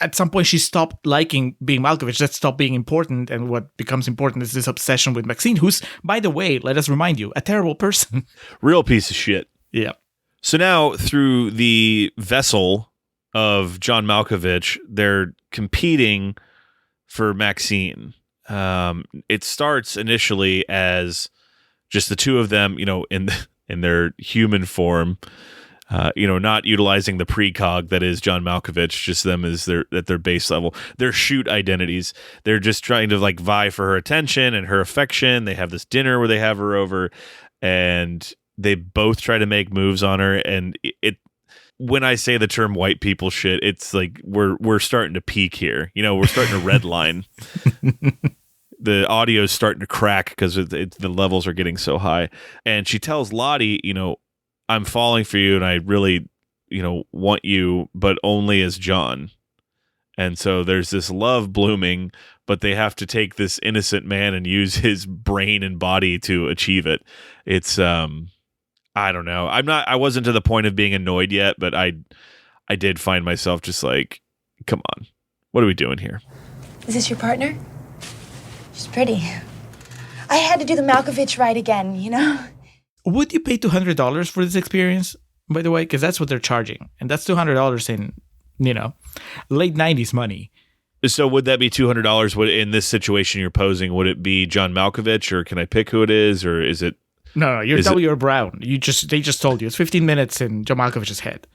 at some point, she stopped liking being Malkovich. That stopped being important, and what becomes important is this obsession with Maxine, who's, by the way, let us remind you, a terrible person. Real piece of shit. Yeah. So now, through the vessel of John Malkovich, they're competing for Maxine. It starts initially as just the two of them, in their human form. Not utilizing the precog that is John Malkovich, just them as at their base level. Their shoot identities. They're just trying to like vie for her attention and her affection. They have this dinner where they have her over, and they both try to make moves on her. And when I say the term white people shit, it's like we're starting to peak here. We're starting to redline. The audio is starting to crack because the levels are getting so high. And she tells Lottie, I'm falling for you, and I really, want you, but only as John. And so there's this love blooming, but they have to take this innocent man and use his brain and body to achieve it. It's, I don't know. I wasn't to the point of being annoyed yet, but I did find myself just like, come on, what are we doing here? Is this your partner? She's pretty. I had to do the Malkovich ride again, Would you pay $200 for this experience, by the way? Because that's what they're charging. And that's $200 in, late 90s money. So would that be $200 in this situation you're posing? Would it be John Malkovich, or can I pick who it is, or is it? No, you're W. Brown. They just told you. It's 15 minutes in John Malkovich's head.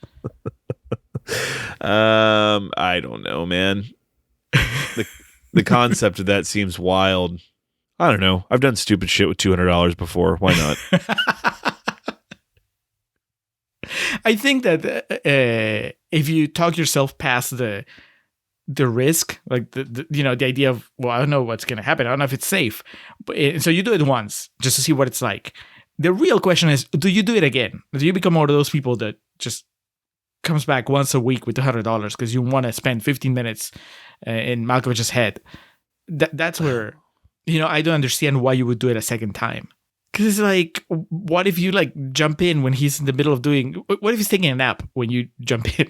I don't know, man. The concept of that seems wild. I don't know. I've done stupid shit with $200 before. Why not? I think that if you talk yourself past the risk, like the idea of, well, I don't know what's going to happen. I don't know if it's safe. But so you do it once just to see what it's like. The real question is, do you do it again? Do you become one of those people that just comes back once a week with $100 because you want to spend 15 minutes in Malkovich's head? That's where, I don't understand why you would do it a second time. Because it's like, what if you like jump in when he's in the middle of doing, what if he's taking a nap when you jump in?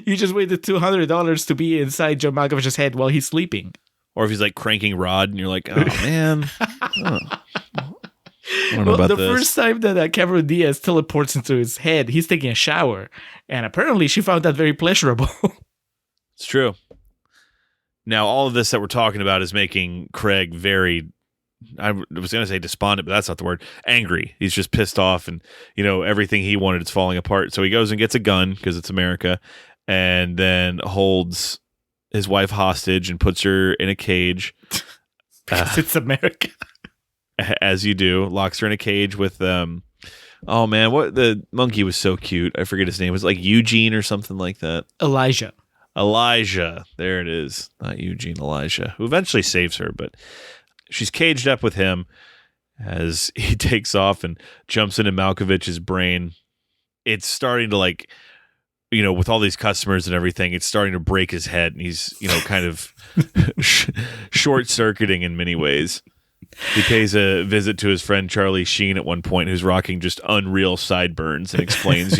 You just waited $200 to be inside John Malkovich's head while he's sleeping. Or if he's like cranking Rod and you're like, oh man. First time that Cameron Diaz teleports into his head, he's taking a shower. And apparently she found that very pleasurable. It's true. Now, all of this that we're talking about is making Craig very, I was going to say despondent, but that's not the word, angry. He's just pissed off and, everything he wanted is falling apart. So he goes and gets a gun because it's America and then holds his wife hostage and puts her in a cage. Because it's America. As you do, locks her in a cage with oh man, what the monkey was so cute. I forget his name. It was like Eugene or something like that. Elijah. There it is. Not Eugene, Elijah, who eventually saves her, but she's caged up with him as he takes off and jumps into Malkovich's brain. It's starting to with all these customers and everything, it's starting to break his head and he's, kind of short-circuiting in many ways. He pays a visit to his friend Charlie Sheen at one point, who's rocking just unreal sideburns and explains,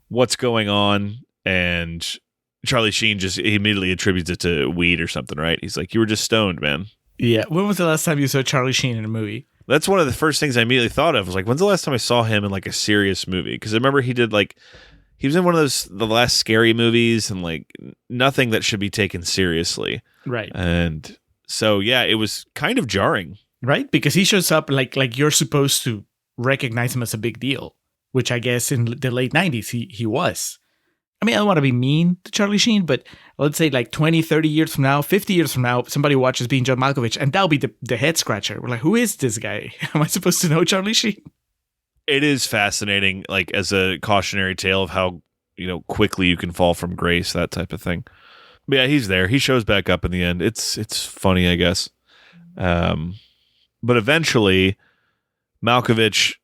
what's going on. And Charlie Sheen he immediately attributes it to weed or something, right? He's like, you were just stoned, man. Yeah. When was the last time you saw Charlie Sheen in a movie? That's one of the first things I immediately thought of. Was like, when's the last time I saw him in like a serious movie? Because I remember he was in one of the last scary movies and like nothing that should be taken seriously. Right. And so, yeah, it was kind of jarring. Right? Because he shows up like you're supposed to recognize him as a big deal, which I guess in the late 90s he was. I mean, I don't want to be mean to Charlie Sheen, but let's say like 20, 30 years from now, 50 years from now, somebody watches Being John Malkovich, and that'll be the head scratcher. We're like, who is this guy? Am I supposed to know Charlie Sheen? It is fascinating, like as a cautionary tale of how, quickly you can fall from grace, that type of thing. But yeah, he's there. He shows back up in the end. It's funny, I guess. But eventually, Malkovich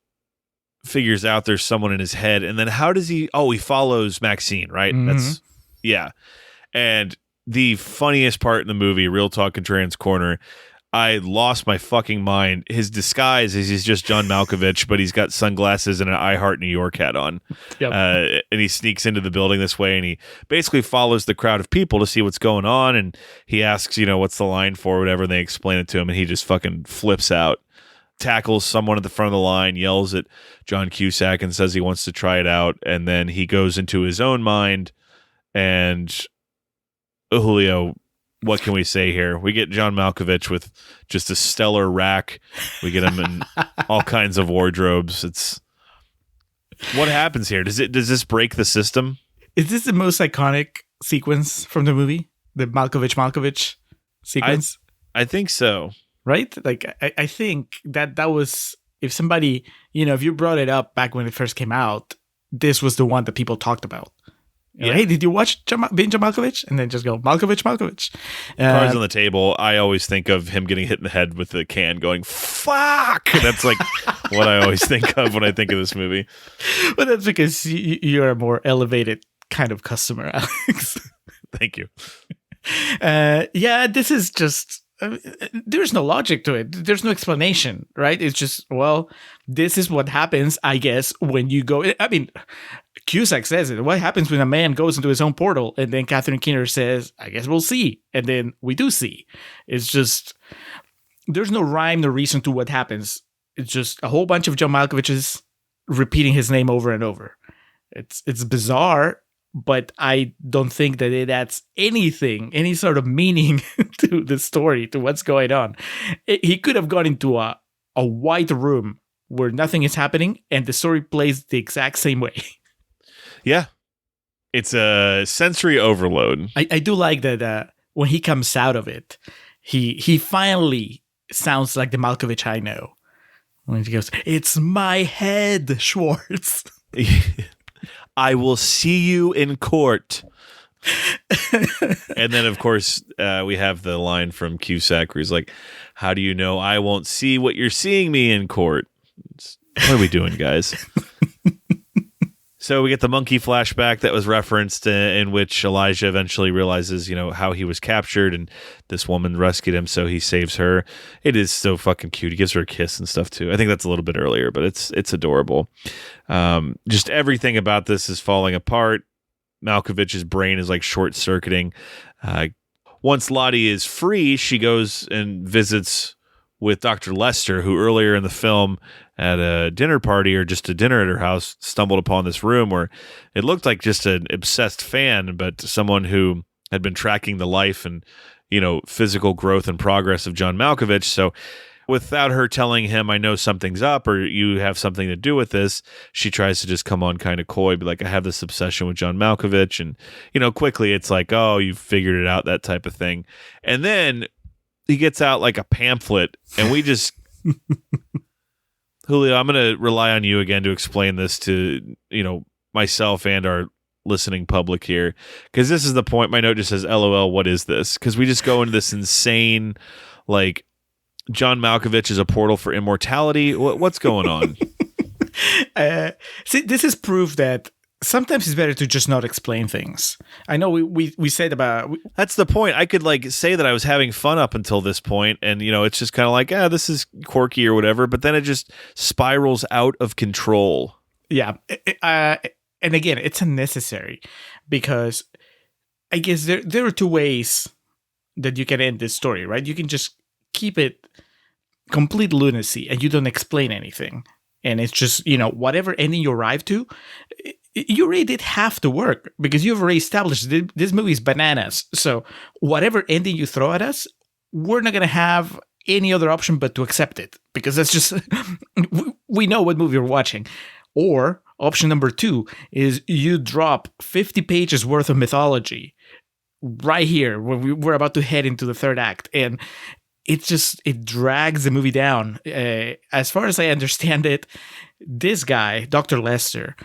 figures out there's someone in his head, and then how does he follows Maxine, right? Mm-hmm. And the funniest part in the movie, Real Talk Contrarians Corner, I lost my fucking mind. His disguise is he's just John Malkovich, but he's got sunglasses and an I Heart New York hat on. Yep. And he sneaks into the building this way, and he basically follows the crowd of people to see what's going on, and he asks, what's the line for, whatever, and they explain it to him, and he just fucking flips out. Tackles someone at the front of the line, yells at John Cusack and says he wants to try it out, and then he goes into his own mind. And Julio, what can we say here? We get John Malkovich with just a stellar rack. We get him in all kinds of wardrobes. What happens here? Does this break the system? Is this the most iconic sequence from the movie? The Malkovich Malkovich sequence? I think so. Right? Like, I think that was, if somebody, if you brought it up back when it first came out, this was the one that people talked about. Yeah. Hey, did you watch Being John Malkovich? And then just go, Malkovich. Cards on the table. I always think of him getting hit in the head with the can going, fuck! That's like what I always think of when I think of this movie. But that's because you're a more elevated kind of customer, Alex. Thank you. This is just... there's no logic to it. There's no explanation, right? It's just, this is what happens, I guess, when you go... I mean, Cusack says it. What happens when a man goes into his own portal? And then Catherine Keener says, I guess we'll see. And then we do see. It's just... there's no rhyme, no reason to what happens. It's just a whole bunch of John Malkoviches repeating his name over and over. It's bizarre, but I don't think that it adds anything, any sort of meaning to the story, to what's going on. He could have gone into a white room where nothing is happening and the story plays the exact same way. Yeah. It's a sensory overload. I do like that when he comes out of it, he finally sounds like the Malkovich I know. When he goes, "It's my head, Schwartz." I will see you in court. And then, of course, we have the line from Cusack where he's like, "How do you know I won't see what you're seeing me in court?" What are we doing, guys? So we get the monkey flashback that was referenced in which Elijah eventually realizes, how he was captured and this woman rescued him, so he saves her. It is so fucking cute. He gives her a kiss and stuff too. I think that's a little bit earlier, but it's adorable. Just everything about this is falling apart. Malkovich's brain is like short-circuiting. Once Lottie is free, she goes and visits with Dr. Lester, who earlier in the film at a dinner party or just a dinner at her house stumbled upon this room where it looked like just an obsessed fan, but someone who had been tracking the life and, physical growth and progress of John Malkovich. So without her telling him, "I know something's up," or "you have something to do with this," she tries to just come on kind of coy, be like, "I have this obsession with John Malkovich." And, quickly it's like, "Oh, you figured it out," that type of thing. And then he gets out like a pamphlet and we just, Julio, I'm going to rely on you again to explain this to, myself and our listening public here. Cause this is the point. My note just says, LOL, what is this? Cause we just go into this insane, like, John Malkovich is a portal for immortality. What's going on? See, this is proof that sometimes it's better to just not explain things. I know we said about... That's the point. I could say that I was having fun up until this point, and, it's just kind of like, this is quirky or whatever, but then it just spirals out of control. Yeah. And again, it's unnecessary because I guess there are two ways that you can end this story, right? You can just keep it complete lunacy and you don't explain anything. And it's just, whatever ending you arrive to, you already did half the work because you've already established this movie is bananas. So whatever ending you throw at us, we're not going to have any other option but to accept it because that's just, we know what movie we're watching. Or option number 2 is you drop 50 pages worth of mythology right here when we're about to head into the third act. And it drags the movie down. As far as I understand it, this guy, Dr. Lester,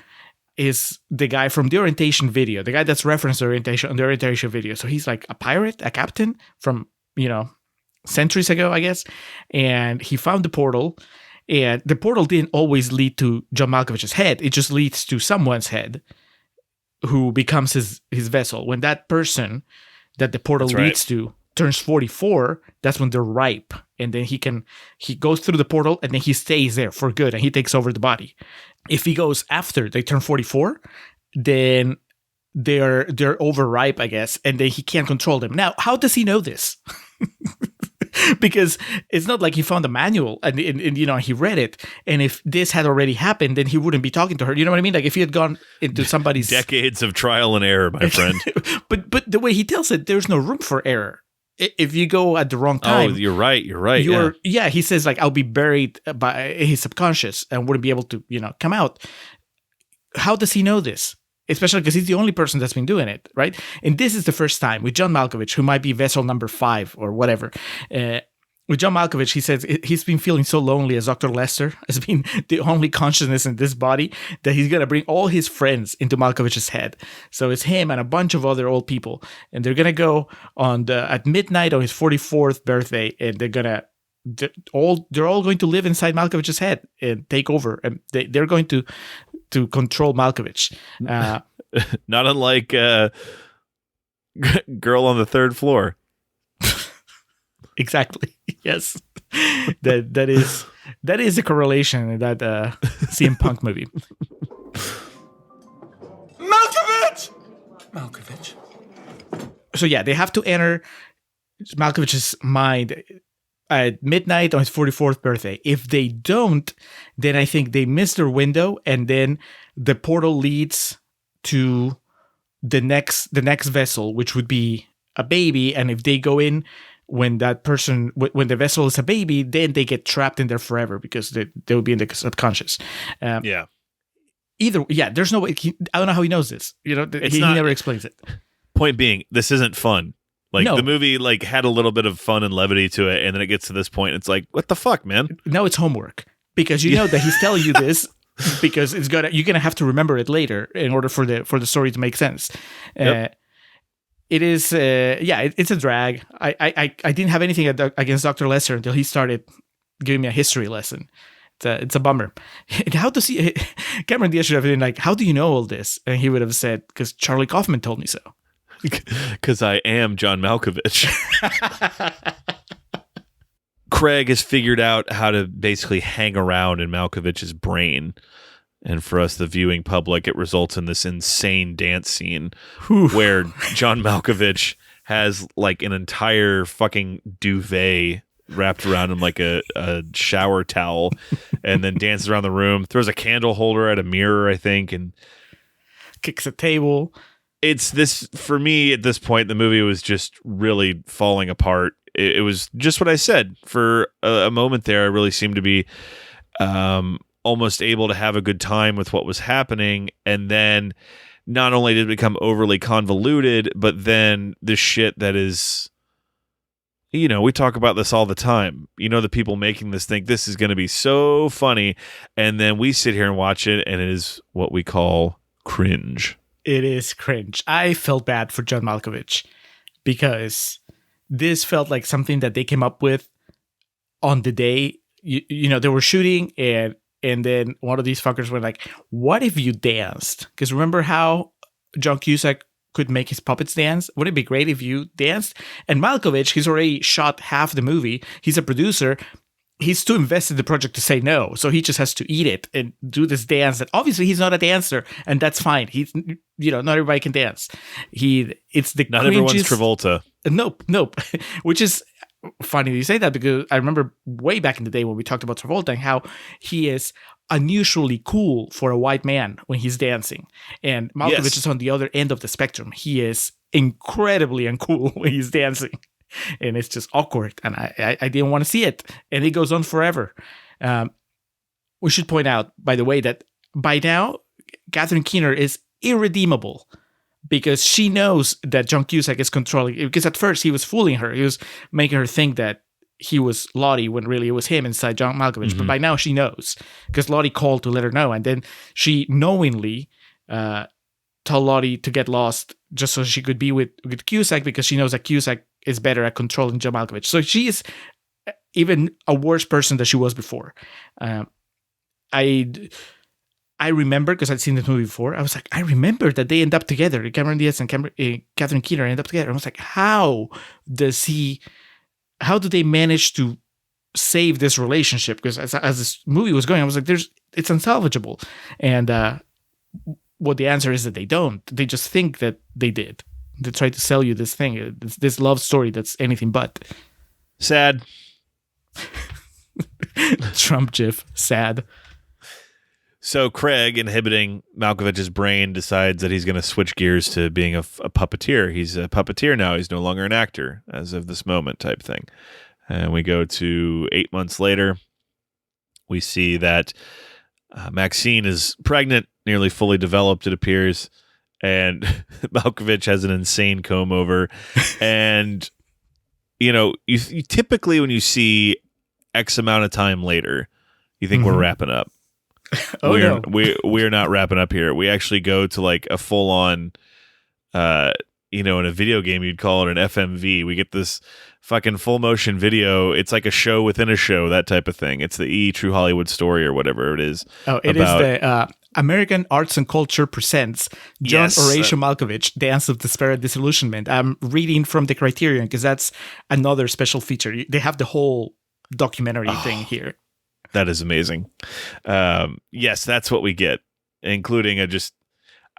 is the guy from the orientation video, the guy that's referenced on the orientation video. So he's like a pirate, a captain from, centuries ago, I guess. And he found the portal, and the portal didn't always lead to John Malkovich's head. It just leads to someone's head who becomes his vessel. When that person that the portal leads to turns 44, that's when they're ripe. And then he goes through the portal and then he stays there for good and he takes over the body. If he goes after they turn 44, then they're overripe, I guess, and then he can't control them. Now, how does he know this? Because it's not like he found a manual and he read it. And if this had already happened, then he wouldn't be talking to her. You know what I mean? Like if he had gone into somebody's decades of trial and error, my friend. but the way he tells it, there's no room for error. If you go at the wrong time. Oh, you're right. Yeah, he says like I'll be buried by his subconscious and wouldn't be able to, come out. How does he know this? Especially because he's the only person that's been doing it, right? And this is the first time with John Malkovich, who might be vessel number 5 or whatever. With John Malkovich, he says he's been feeling so lonely as Dr. Lester has been the only consciousness in this body that he's going to bring all his friends into Malkovich's head. So it's him and a bunch of other old people. And they're going to go at midnight on his 44th birthday, and they're all going to live inside Malkovich's head and take over. And they're going to control Malkovich. Not unlike Girl on the Third Floor. Exactly. Yes. That is a correlation in that CM Punk movie. Malkovich! So yeah, they have to enter Malkovich's mind at midnight on his 44th birthday. If they don't, then I think they miss their window, and then the portal leads to the next vessel, which would be a baby. And if they go in when the vessel is a baby, then they get trapped in there forever because they will be in the subconscious. Yeah. there's no way. I don't know how he knows this. He never explains it. Point being, this isn't fun. Like, No. the movie had a little bit of fun and levity to it, and then it gets to this point, it's like, what the fuck, man? No, it's homework, because you know that he's telling you this because you're gonna have to remember it later in order for the story to make sense. Yep. It is, it's a drag. I didn't have anything against Dr. Lesser until he started giving me a history lesson. It's a bummer. And how does he? Cameron Diaz should have been like, "How do you know all this?" And he would have said, "Because Charlie Kaufman told me so." Because I am John Malkovich. Craig has figured out how to basically hang around in Malkovich's brain. And for us, the viewing public, it results in this insane dance scene where John Malkovich has like an entire fucking duvet wrapped around him like a shower towel, and then dances around the room, throws a candle holder at a mirror, I think, and kicks a table. It's this, for me, at this point, the movie was just really falling apart. It was just what I said. For a moment there, I really seemed to be almost able to have a good time with what was happening. And then not only did it become overly convoluted, but then the shit that is, we talk about this all the time. The people making this think this is going to be so funny. And then we sit here and watch it, and it is what we call cringe. It is cringe. I felt bad for John Malkovich because this felt like something that they came up with on the day. They were shooting, and then one of these fuckers were like, "What if you danced?" Because remember how John Cusack could make his puppets dance? Wouldn't it be great if you danced? And Malkovich, he's already shot half the movie. He's a producer. He's too invested in the project to say no, so he just has to eat it and do this dance. And obviously, he's not a dancer, and that's fine. He's, not everybody can dance. It's the not cringiest, everyone's Travolta. Nope. Which is funny you say that, because I remember way back in the day when we talked about Travolta and how he is unusually cool for a white man when he's dancing, and Malkovich is on the other end of the spectrum. He is incredibly uncool when he's dancing. And it's just awkward, and I didn't want to see it, and it goes on forever. We should point out, by the way, that by now Catherine Keener is irredeemable because she knows that John Cusack is controlling. Because at first he was fooling her, he was making her think that he was Lottie when really it was him inside John Malkovich. Mm-hmm. But by now she knows, because Lottie called to let her know, and then she knowingly told Lottie to get lost just so she could be with Cusack, because she knows that Cusack is better at controlling John Malkovich. So she is even a worse person than she was before. I remember, because I'd seen this movie before, I was like, I remember that they end up together. Cameron Diaz and Catherine Keener end up together. I was like, how do they manage to save this relationship? Because as this movie was going, I was like, it's unsalvageable. And what the answer is that they don't. They just think that they did. They try to sell you this thing, this love story that's anything but. Sad. Trump gif. Sad. So Craig, inhibiting Malkovich's brain, decides that he's going to switch gears to being a puppeteer. He's a puppeteer now. He's no longer an actor as of this moment, type thing. And we go to 8 months later. We see that Maxine is pregnant, nearly fully developed, it appears. And Malkovich has an insane comb over. And, you typically when you see X amount of time later, you think we're wrapping up. We're not wrapping up here. We actually go to like a full on, in a video game, you'd call it an FMV. We get this fucking full motion video. It's like a show within a show, that type of thing. It's the True Hollywood Story or whatever it is. Oh, it is the American Arts and Culture presents John Horatio Malkovich, Dance of Despair and Disillusionment. I'm reading from the Criterion because that's another special feature. They have the whole documentary thing here. That is amazing. Yes, that's what we get, including a just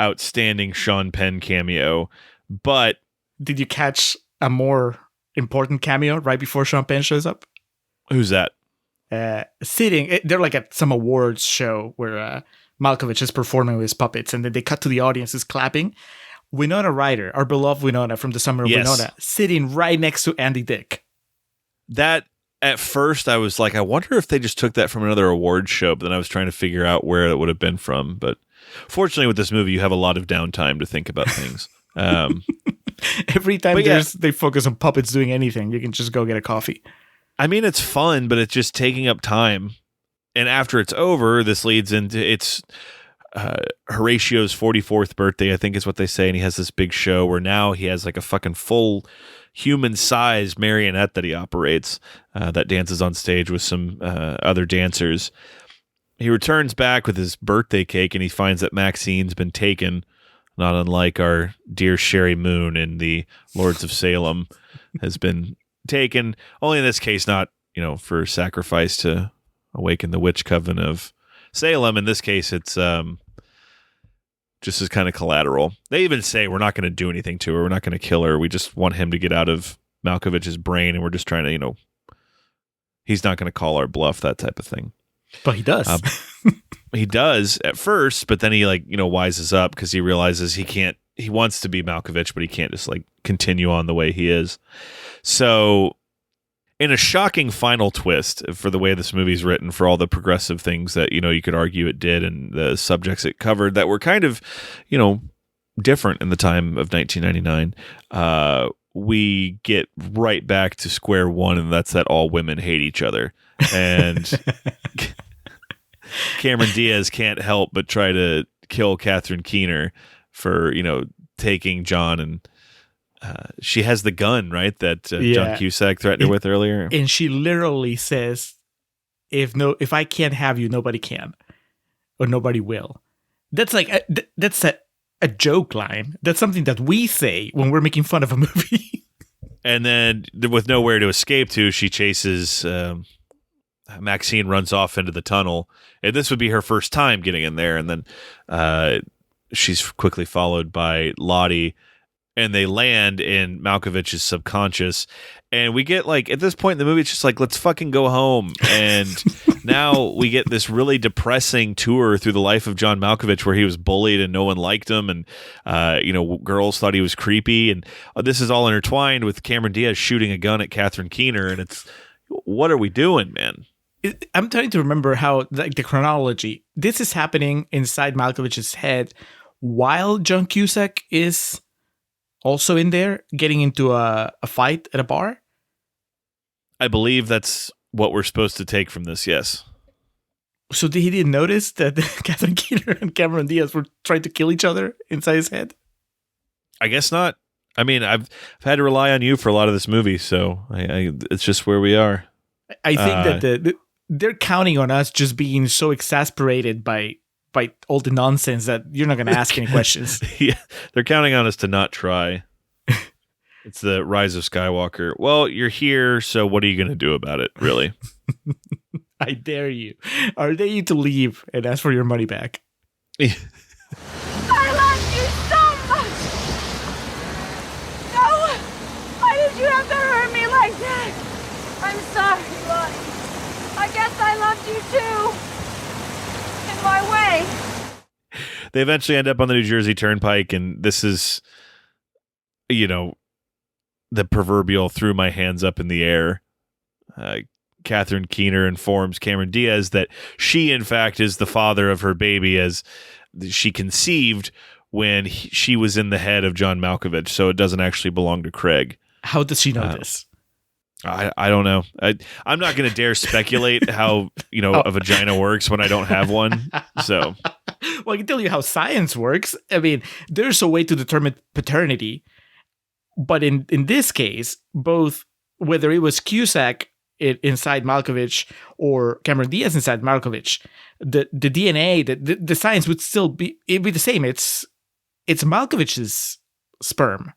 outstanding Sean Penn cameo. But did you catch a more important cameo right before Sean Penn shows up? Who's that? Sitting, they're like at some awards show where Malkovich is performing with his puppets, and then they cut to the audience is clapping. Winona Ryder, our beloved Winona from the Summer of Winona, sitting right next to Andy Dick. That, at first, I was like, I wonder if they just took that from another award show, but then I was trying to figure out where it would have been from. But Fortunately, with this movie, you have a lot of downtime to think about things. Every time they focus on puppets doing anything, you can just go get a coffee. I mean, it's fun, but it's just taking up time. And after it's over, this leads into it's Horatio's 44th birthday, I think is what they say. And he has this big show where now he has like a fucking full human-sized marionette that he operates that dances on stage with some other dancers. He returns back with his birthday cake and he finds that Maxine's been taken, not unlike our dear Sherry Moon in the Lords of Salem has been taken, only in this case not, for sacrifice to awaken the witch coven of Salem. In this case, it's just as kind of collateral. They even say we're not going to do anything to her. We're not going to kill her. We just want him to get out of Malkovich's brain, and we're just trying to, he's not going to call our bluff, that type of thing. But he does. He does at first, but then he wises up because he realizes he wants to be Malkovich, but he can't just continue on the way he is. So in a shocking final twist for the way this movie's written, for all the progressive things that, you could argue it did and the subjects it covered that were kind of, different in the time of 1999, we get right back to square one, and that's that all women hate each other. And Cameron Diaz can't help but try to kill Catherine Keener for, taking John, and she has the gun, right? That John Cusack threatened her with earlier. And she literally says, if I can't have you, nobody can, or nobody will. That's that's a joke line. That's something that we say when we're making fun of a movie. And then with nowhere to escape to, she chases Maxine, runs off into the tunnel, and this would be her first time getting in there. And then she's quickly followed by Lottie, and they land in Malkovich's subconscious. And we get at this point in the movie, it's just let's fucking go home. And now we get this really depressing tour through the life of John Malkovich, where he was bullied and no one liked him. And, girls thought he was creepy. And this is all intertwined with Cameron Diaz shooting a gun at Catherine Keener. And it's, what are we doing, man? I'm trying to remember how the chronology. This is happening inside Malkovich's head while John Cusack is also in there getting into a fight at a bar. I believe that's what we're supposed to take from this, yes. So he didn't notice that Catherine Keener and Cameron Diaz were trying to kill each other inside his head? I guess not. I mean, I've had to rely on you for a lot of this movie, so it's just where we are. I think that they're counting on us just being so exasperated by all the nonsense that you're not going to ask any questions. Yeah, they're counting on us to not try. It's the rise of Skywalker. Well, you're here, so what are you going to do about it, really? I dare you. I dare you to leave and ask for your money back. I love you so much! No! Why did you have to hurt me like that? I'm sorry, Lottie. I guess I loved you too. In my way. They eventually end up on the New Jersey Turnpike, and this is, the proverbial threw my hands up in the air. Catherine Keener informs Cameron Diaz that she, in fact, is the father of her baby, as she conceived when she was in the head of John Malkovich, so it doesn't actually belong to Craig. How does she know this? I don't know. I'm not going to dare speculate how a vagina works when I don't have one. So, well, I can tell you how science works. I mean, there's a way to determine paternity, but in this case, both whether it was Cusack inside Malkovich or Cameron Diaz inside Malkovich, the DNA, the science would still be the same. It's Malkovich's sperm,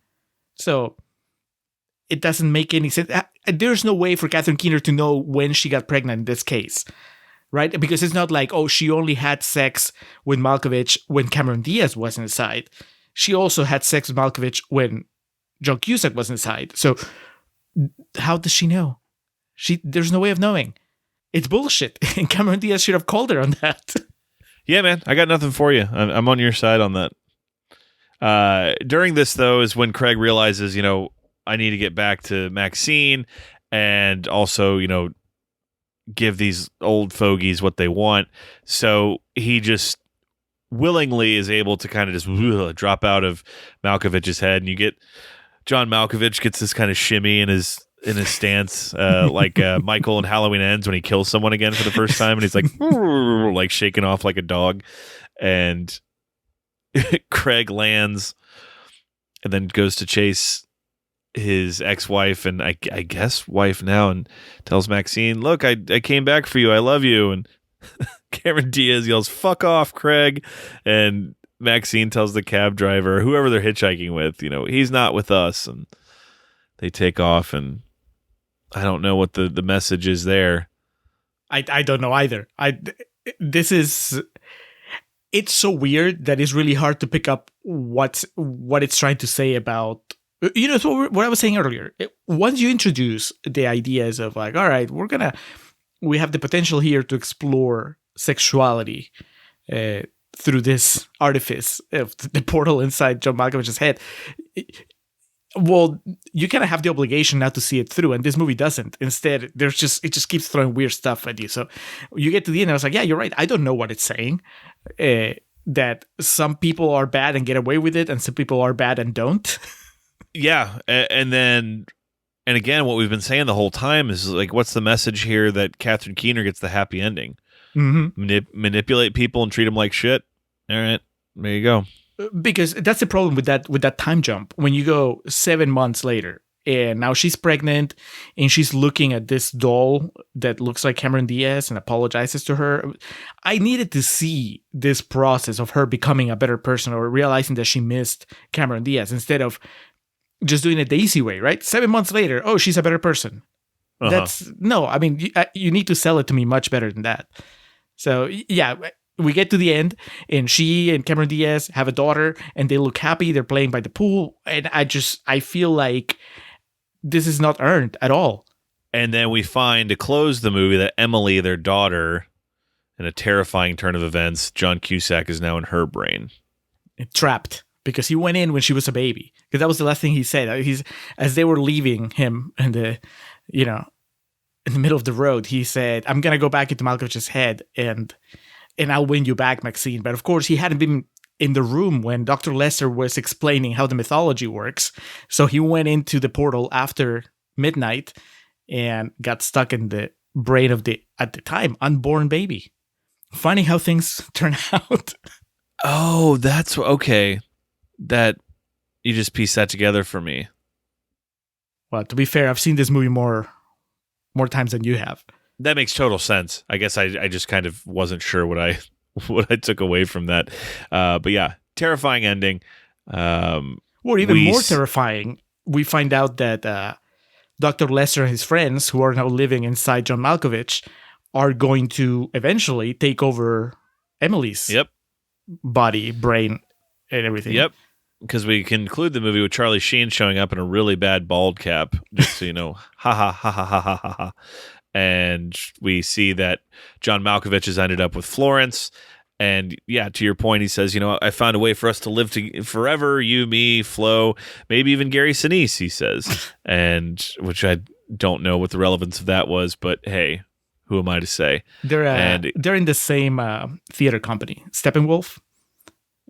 so it doesn't make any sense. There's no way for Catherine Keener to know when she got pregnant in this case, right? Because it's not like, she only had sex with Malkovich when Cameron Diaz was inside. She also had sex with Malkovich when John Cusack was inside. So how does she know? There's no way of knowing. It's bullshit. And Cameron Diaz should have called her on that. Yeah, man, I got nothing for you. I'm on your side on that. During this, though, is when Craig realizes, I need to get back to Maxine and also, give these old fogies what they want. So he just willingly is able to kind of just drop out of Malkovich's head, and you get John Malkovich gets this kind of shimmy in his stance, like Michael in Halloween Ends when he kills someone again for the first time, and he's like shaking off like a dog, and Craig lands and then goes to chase his ex-wife and I guess wife now, and tells Maxine, look, I came back for you, I love you, and Cameron Diaz yells, fuck off, Craig, and Maxine tells the cab driver, whoever they're hitchhiking with, he's not with us, and they take off, and I don't know what the message is there. I don't know either. It's so weird that it's really hard to pick up what it's trying to say about. So what I was saying earlier. Once you introduce the ideas of like, all right, we have the potential here to explore sexuality through this artifice of the portal inside John Malkovich's head. Well, you kind of have the obligation not to see it through, and this movie doesn't. Instead, it just keeps throwing weird stuff at you. So you get to the end, and I was like, yeah, you're right. I don't know what it's saying. That some people are bad and get away with it, and some people are bad and don't. Yeah, and again, what we've been saying the whole time is like, what's the message here that Catherine Keener gets the happy ending? Mm-hmm. Manipulate people and treat them like shit. All right, there you go. Because that's the problem with that time jump. When you go 7 months later, and now she's pregnant, and she's looking at this doll that looks like Cameron Diaz and apologizes to her. I needed to see this process of her becoming a better person or realizing that she missed Cameron Diaz instead of just doing it the easy way, right? 7 months later, oh, she's a better person. You need to sell it to me much better than that. So, yeah, we get to the end, and she and Cameron Diaz have a daughter, and they look happy. They're playing by the pool, and I feel like this is not earned at all. And then we find, to close the movie, that Emily, their daughter, in a terrifying turn of events, John Cusack is now in her brain. Trapped. Because he went in when she was a baby. Because that was the last thing he said. As they were leaving him in the middle of the road, he said, I'm going to go back into Malkovich's head and I'll win you back, Maxine. But of course, he hadn't been in the room when Dr. Lesser was explaining how the mythology works. So he went into the portal after midnight and got stuck in the brain of the, at the time, unborn baby. Funny how things turn out. Oh, that's okay. That you just pieced that together for me. Well, to be fair, I've seen this movie more times than you have. That makes total sense. I guess I just kind of wasn't sure what I took away from that. But yeah, terrifying ending. Even more terrifying, we find out that Dr. Lesser and his friends, who are now living inside John Malkovich, are going to eventually take over Emily's body, brain, and everything. Yep. Because we conclude the movie with Charlie Sheen showing up in a really bad bald cap, just so you know, ha ha ha ha ha ha ha. And we see that John Malkovich has ended up with Florence. And yeah, to your point, he says, I found a way for us to live forever, you, me, Flo, maybe even Gary Sinise, he says. And which I don't know what the relevance of that was, but hey, who am I to say? They're in the same theater company, Steppenwolf.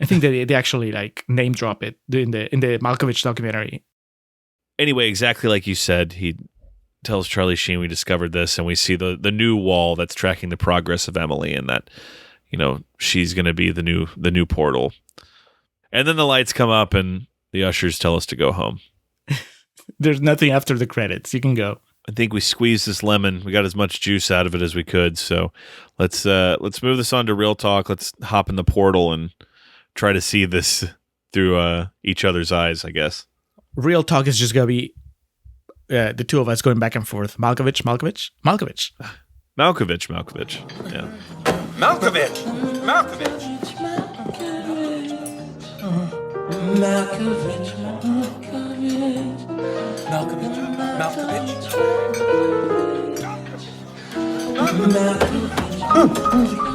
I think they actually name drop it in the Malkovich documentary. Anyway, exactly like you said, he tells Charlie Sheen we discovered this, and we see the new wall that's tracking the progress of Emily, and that she's going to be the new portal. And then the lights come up, and the ushers tell us to go home. There's nothing after the credits. You can go. I think we squeezed this lemon. We got as much juice out of it as we could. So let's move this on to real talk. Let's hop in the portal and try to see this through each other's eyes, I guess. Real talk is just going to be the two of us going back and forth. Malkovich. Malkovich. Yeah. Malkovich. Malkovich. Malkovich.